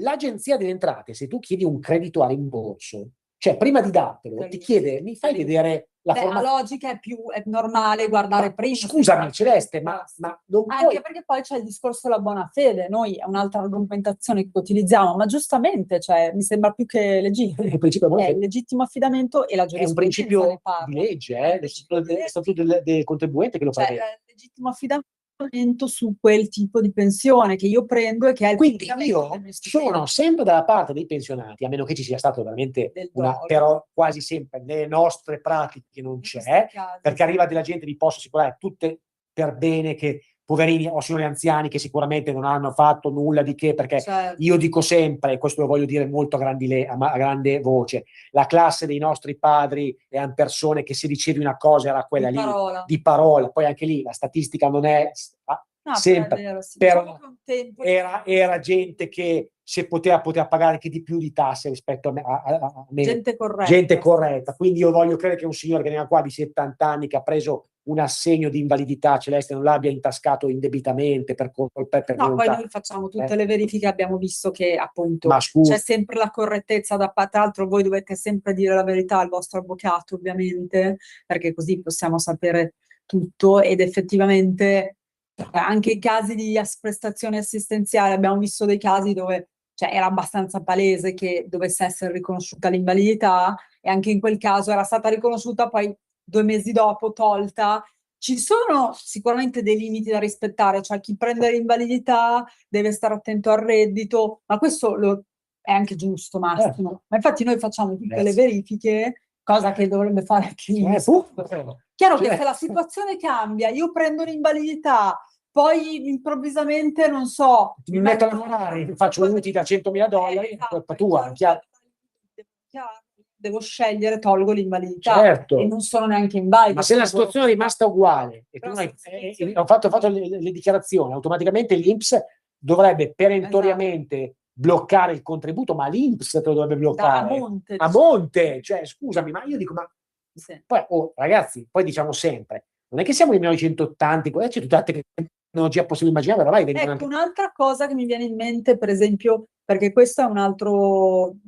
l'agenzia delle entrate, se tu chiedi un credito a rimborso, cioè prima di dartelo, ti chiede, mi fai vedere la forma. La logica è normale guardare prima. Scusami, Celeste, ma non puoi. Anche perché poi c'è il discorso della buona fede, noi è un'altra argomentazione che utilizziamo, ma giustamente, cioè, mi sembra più che legittimo. È il legittimo affidamento e la giurisprudenza. È un principio di legge, lo statuto del contribuente che lo prevede. Il legittimo affidamento su quel tipo di pensione che io prendo e che è il quindi io sono sempre dalla parte dei pensionati, a meno che ci sia stato veramente però quasi sempre nelle nostre pratiche non c'è, perché arriva della gente, vi posso assicurare, tutte per bene, che poverini o signori anziani che sicuramente non hanno fatto nulla di che, perché io dico sempre, e questo lo voglio dire molto a grande voce, la classe dei nostri padri erano persone che se dicevi una cosa era quella di parola, poi anche lì la statistica non è sempre, vero, sì. però era gente che se poteva pagare anche di più di tasse rispetto a me. Gente corretta. Quindi io voglio credere che un signore che ne ha qua di 70 anni, che ha preso un assegno di invalidità, Celeste, non l'abbia intascato indebitamente per poi noi facciamo tutte le verifiche, abbiamo visto che appunto c'è sempre la correttezza da parte, tra l'altro voi dovete sempre dire la verità al vostro avvocato, ovviamente, perché così possiamo sapere tutto, ed effettivamente anche in casi di prestazioni assistenziali abbiamo visto dei casi dove era abbastanza palese che dovesse essere riconosciuta l'invalidità, e anche in quel caso era stata riconosciuta, poi 2 mesi dopo tolta. Ci sono sicuramente dei limiti da rispettare, cioè chi prende l'invalidità deve stare attento al reddito, ma questo è anche giusto, Massimo. Ma infatti noi facciamo tutte le verifiche, cosa che dovrebbe fare anche Chiaro che se la situazione cambia, io prendo l'invalidità, poi improvvisamente, non so, mi metto a lavorare, faccio un utile da $100.000, colpa tua, chiaro. Devo scegliere, tolgo l'invalidità, e non sono neanche invalido. Ma se la situazione è rimasta uguale e ho fatto le dichiarazioni, automaticamente l'INPS dovrebbe perentoriamente bloccare il contributo, ma l'INPS te lo dovrebbe bloccare a monte, cioè scusami, ma io dico, poi ragazzi, poi diciamo sempre, non è che siamo nel 1980, c'è tutta la tecnologia possibile immaginare, ecco, un'altra cosa che mi viene in mente, per esempio, perché questo è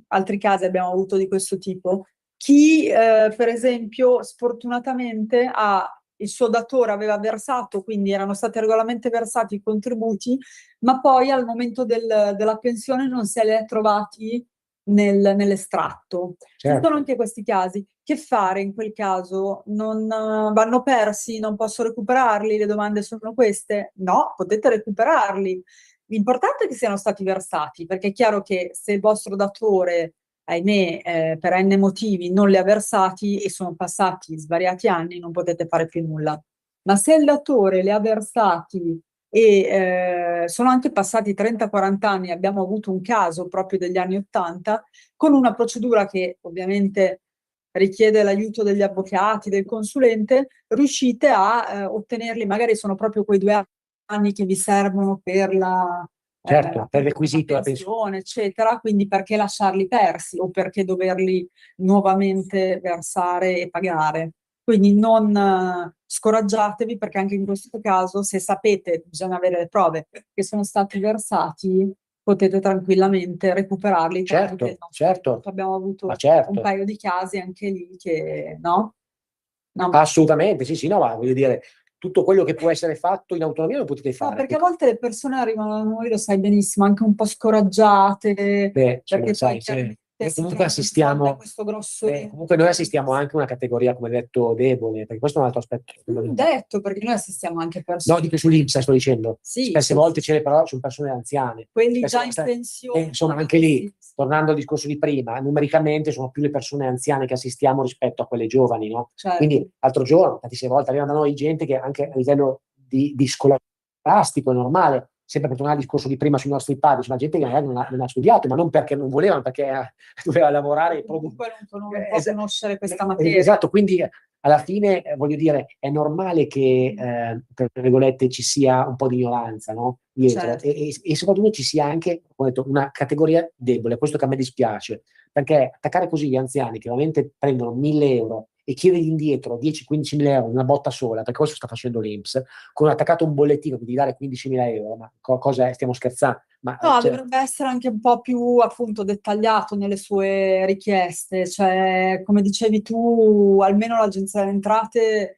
altri casi abbiamo avuto di questo tipo, chi per esempio sfortunatamente il suo datore aveva versato, quindi erano stati regolarmente versati i contributi, ma poi al momento della pensione non se li è trovati nell'estratto. Ci sono anche questi casi. Che fare in quel caso? Non vanno persi? Non posso recuperarli? Le domande sono queste? No, potete recuperarli. L'importante è che siano stati versati, perché è chiaro che se il vostro datore, ahimè, per n motivi non li ha versati e sono passati svariati anni, non potete fare più nulla. Ma se il datore li ha versati e sono anche passati 30-40 anni, abbiamo avuto un caso proprio degli anni 80, con una procedura che ovviamente richiede l'aiuto degli avvocati, del consulente, riuscite a ottenerli, magari sono proprio quei 2 anni che vi servono per la per l'acquisito, la pensione, eccetera, quindi perché lasciarli persi o perché doverli nuovamente versare e pagare. Quindi non scoraggiatevi, perché anche in questo caso, se sapete, bisogna avere le prove che sono stati versati, potete tranquillamente recuperarli. Certo. Abbiamo avuto un paio di casi anche lì che, no? Assolutamente, sì, no, ma voglio dire, tutto quello che può essere fatto in autonomia lo potete fare. No, perché a volte le persone arrivano da noi, lo sai benissimo, anche un po' scoraggiate, perché sai, comunque assistiamo, comunque noi assistiamo anche a una categoria, come detto, debole, perché questo è un altro aspetto. Non detto, perché noi assistiamo anche persone. No, dico sull'INPS, sto dicendo. Sì, spesse volte però sono persone anziane. Quelli già in pensione. Insomma, anche lì, tornando al discorso di prima, numericamente sono più le persone anziane che assistiamo rispetto a quelle giovani, no? Certo. Quindi, l'altro giorno, tantissime volte arrivano da noi gente che anche a livello di scolastico è normale, sempre per tornare al discorso di prima sui nostri padri, c'è gente che magari non ha studiato, ma non perché non voleva, ma perché doveva lavorare e comunque non può conoscere questa materia. Esatto, quindi alla fine voglio dire, è normale che per virgolette ci sia un po' di ignoranza, no? Dietro, certo. e soprattutto ci sia anche, come detto, una categoria debole, questo che a me dispiace, perché attaccare così gli anziani che veramente prendono 1.000 euro e chiedergli indietro 10-15 mila euro in una botta sola, perché questo sta facendo l'INPS, con attaccato un bollettino che devi dare 15.000 euro, ma cosa è? Stiamo scherzando? Ma, no, dovrebbe essere anche un po' più appunto dettagliato nelle sue richieste, cioè come dicevi tu, almeno l'Agenzia delle Entrate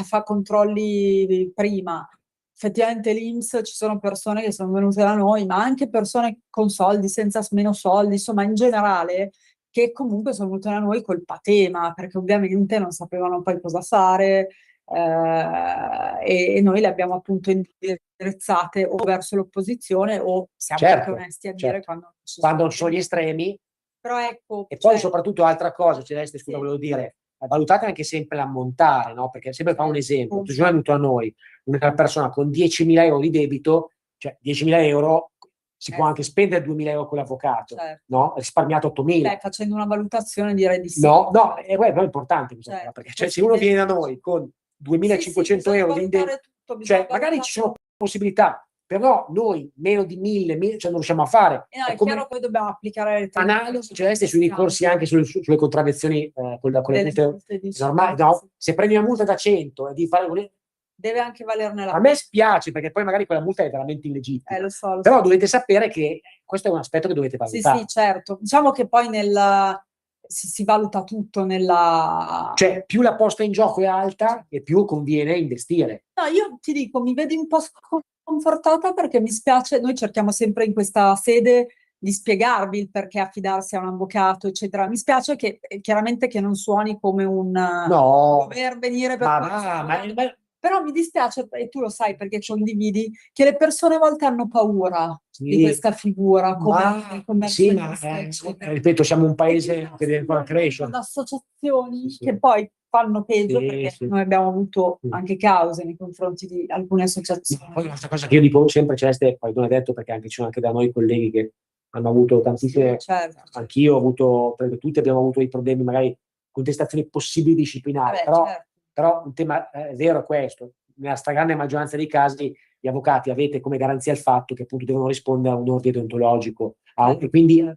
fa controlli prima. Effettivamente l'INPS, ci sono persone che sono venute da noi, ma anche persone con soldi, senza meno soldi, insomma in generale, che comunque sono venute da noi col patema, perché ovviamente non sapevano poi cosa fare, e noi le abbiamo appunto indirizzate o verso l'opposizione o siamo anche onesti a dire quando ci sono gli estremi. Però ecco, e poi soprattutto altra cosa, Celeste, scusa, volevo dire, valutate anche sempre l'ammontare, no? Perché sempre fa un esempio, tu è venuto a noi una persona con 10.000 euro di debito, cioè 10.000 euro si può anche spendere 2.000 euro con l'avvocato, no? Ha risparmiato 8.000. Facendo una valutazione direi di sì. No, è importante questa cosa, perché se uno viene da noi con 2.500 euro di debito, cioè magari ci sono possibilità, però noi meno di 1.000 non riusciamo a fare. È chiaro che dobbiamo applicare le analisi, cioè sui ricorsi anche sulle contravvenzioni con le multe normali, no? Se prendi una multa da 100 e di fare deve anche valerne la pena. A me spiace perché poi magari quella multa è veramente illegittima. Lo so. Però dovete sapere che questo è un aspetto che dovete valutare. Sì, certo. Diciamo che poi si valuta tutto nella... Cioè, più la posta in gioco è alta e più conviene investire. No, io ti dico, mi vedi un po' sconfortata perché mi spiace, noi cerchiamo sempre in questa sede di spiegarvi il perché affidarsi a un avvocato, eccetera. Mi spiace che chiaramente che non suoni come un dover venire per però mi dispiace, e tu lo sai perché condividi, che le persone a volte hanno paura di questa figura. Ripeto, siamo un paese che deve ancora crescere. Sono associazioni che poi fanno peggio perché noi abbiamo avuto anche cause nei confronti di alcune associazioni. Poi questa cosa che io dico sempre, Celeste, poi non è detto perché anche ci sono anche da noi colleghi che hanno avuto tantissime, anch'io ho avuto, credo tutti abbiamo avuto dei problemi, magari contestazioni possibili disciplinari, però un tema vero è questo, nella stragrande maggioranza dei casi gli avvocati avete come garanzia il fatto che appunto devono rispondere a un ordine deontologico, e quindi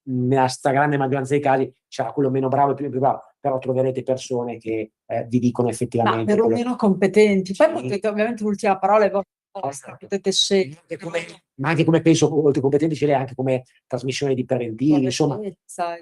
nella stragrande maggioranza dei casi sarà quello meno bravo e più bravo, però troverete persone che vi dicono effettivamente. Ma perlomeno competenti. Poi potete, ovviamente l'ultima parola è potete scegliere. Ma anche come penso, oltre competenti ce l'è anche come trasmissione di preventivi, insomma,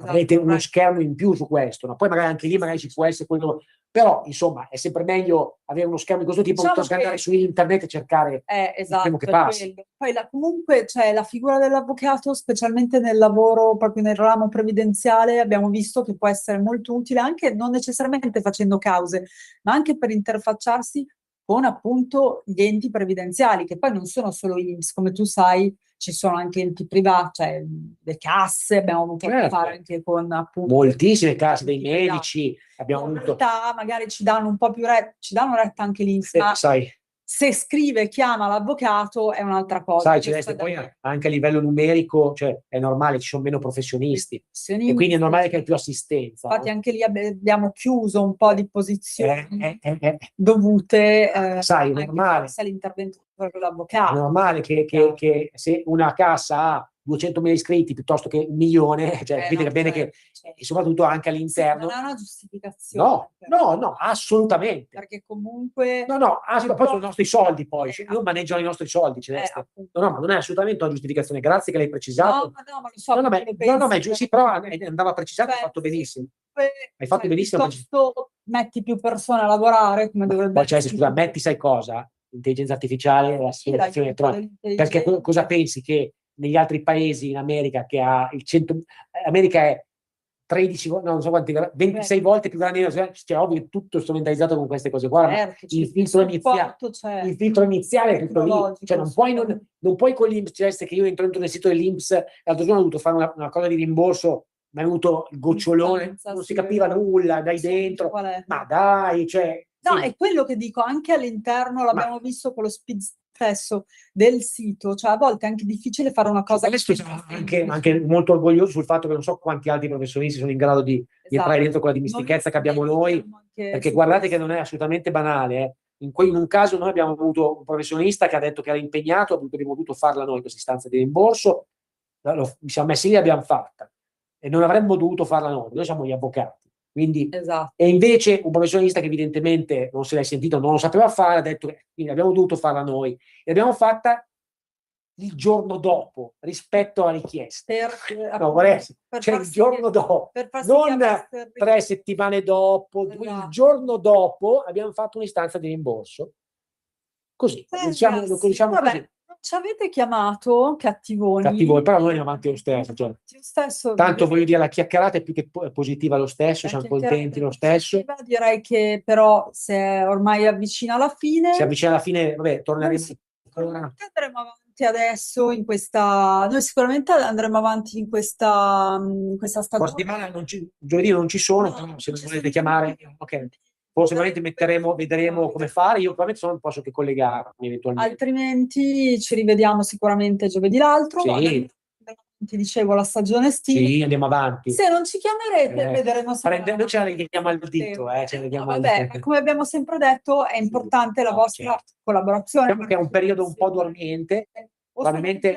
avete uno schermo in più su questo, no? Poi magari anche lì magari ci può essere quello, però insomma è sempre meglio avere uno schermo di questo tipo, piuttosto che andare su internet e cercare il primo che passa. Poi comunque c'è la figura dell'avvocato, specialmente nel lavoro, proprio nel ramo previdenziale, abbiamo visto che può essere molto utile anche non necessariamente facendo cause, ma anche per interfacciarsi con appunto gli enti previdenziali, che poi non sono solo INPS, come tu sai, ci sono anche enti privati, cioè le casse, abbiamo avuto a che fare anche con appunto moltissime casse dei medici, abbiamo in avuto realtà magari ci danno un po' più ci danno retta anche l'INPS, ma sai, se scrive e chiama l'avvocato è un'altra cosa. sai, c'è poi anche a livello numerico, cioè è normale, ci sono meno professionisti e quindi è normale che hai più assistenza. Infatti anche lì abbiamo chiuso un po' di posizioni dovute sai, è normale all'intervento dell'avvocato. È normale che se una cassa ha 200.000 iscritti piuttosto che 1.000.000, cioè capite bene che e soprattutto anche all'interno. Sì, non è una giustificazione. No, assolutamente. Perché comunque. Poi sono i nostri soldi, poi. Io maneggio i nostri soldi, Celeste. No, ma non è assolutamente una giustificazione. Grazie che l'hai precisato. Ma lo so. Ma sì, però andava precisato, hai fatto benissimo. Hai fatto benissimo. Piuttosto metti più persone a lavorare, come dovrebbe essere. Poi, scusa, metti, sai cosa? L'intelligenza artificiale e la simulazione elettronica. Perché cosa pensi che negli altri paesi in America che ha il 100, America è 13, non so quanti, 26 volte più grande, cioè ovvio che tutto strumentalizzato con queste cose qua, il filtro iniziale è tutto lì, cioè non puoi con l'INPS, che io entro nel sito dell'INPS, l'altro giorno ho dovuto fare una cosa di rimborso, mi è venuto il gocciolone, non si capiva nulla dai dentro, ma dai, cioè. No, è quello che dico, anche all'interno l'abbiamo visto con lo speed stesso del sito, cioè a volte è anche difficile fare una cosa. Adesso sono anche molto orgoglioso sul fatto che non so quanti altri professionisti sono in grado di entrare dentro quella dimestichezza che abbiamo noi, perché guardate che non è assolutamente banale. In un caso noi abbiamo avuto un professionista che ha detto che era impegnato, abbiamo dovuto farla noi questa istanza di rimborso, ci siamo messi lì e l'abbiamo fatta e non avremmo dovuto farla noi siamo gli avvocati. Quindi, e invece un professionista che evidentemente non se l'hai sentito, non lo sapeva fare, ha detto quindi abbiamo dovuto farla noi e l'abbiamo fatta il giorno dopo rispetto alla richiesta. Il giorno dopo, non 3 settimane dopo, il giorno dopo abbiamo fatto un'istanza di rimborso. Così, diciamo così. Ci avete chiamato cattivoni, però noi andiamo avanti lo stesso. Tanto voglio dire, la chiacchierata è più che positiva lo stesso, siamo contenti lo stesso. Direi che però se ormai avvicina alla fine. Si avvicina alla fine, vabbè, torneremo. Andremo avanti adesso in questa. Noi sicuramente andremo avanti in questa stagione. Settimana giovedì non ci sono, però se mi volete chiamare, ok. Sicuramente vedremo come fare. Io probabilmente non posso che collegarmi eventualmente. Altrimenti ci rivediamo sicuramente giovedì l'altro. Sì. Ti dicevo la stagione estiva. Sì, andiamo avanti. Se non ci chiamerete, vedremo se. Noi ce la leghiamo al dito. Come abbiamo sempre detto, è importante la vostra collaborazione. Diciamo che è un periodo un po' dormiente. Probabilmente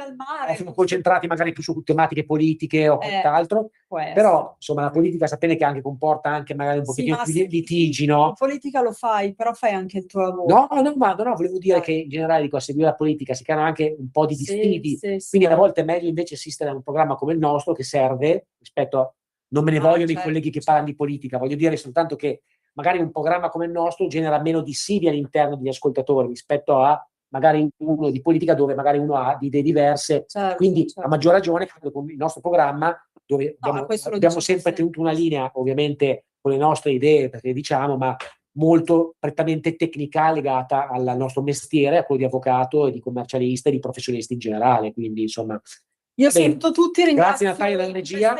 siamo concentrati magari più su tematiche politiche o quant'altro, però insomma la politica sapete che anche comporta anche magari un pochettino più di litigi, no? La politica lo fai, però fai anche il tuo lavoro. No, volevo dire che in generale a seguire la politica si creano anche un po' di dissidi, quindi a volte è meglio invece assistere a un programma come il nostro che serve rispetto a, non me ne vogliono i colleghi che parlano di politica, voglio dire soltanto che magari un programma come il nostro genera meno dissidi all'interno degli ascoltatori rispetto a magari uno di politica dove magari uno ha idee diverse, quindi a maggior ragione credo con il nostro programma dove abbiamo sempre tenuto una linea ovviamente con le nostre idee, perché diciamo, ma molto prettamente tecnica legata al nostro mestiere, a quello di avvocato e di commercialista e di professionisti in generale, quindi insomma io saluto tutti, ringrazio Natalia della regia,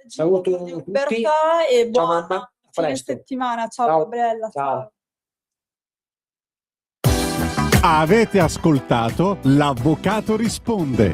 saluto tutti e buona fine settimana, ciao Gabriella, ciao. Avete ascoltato L'Avvocato risponde.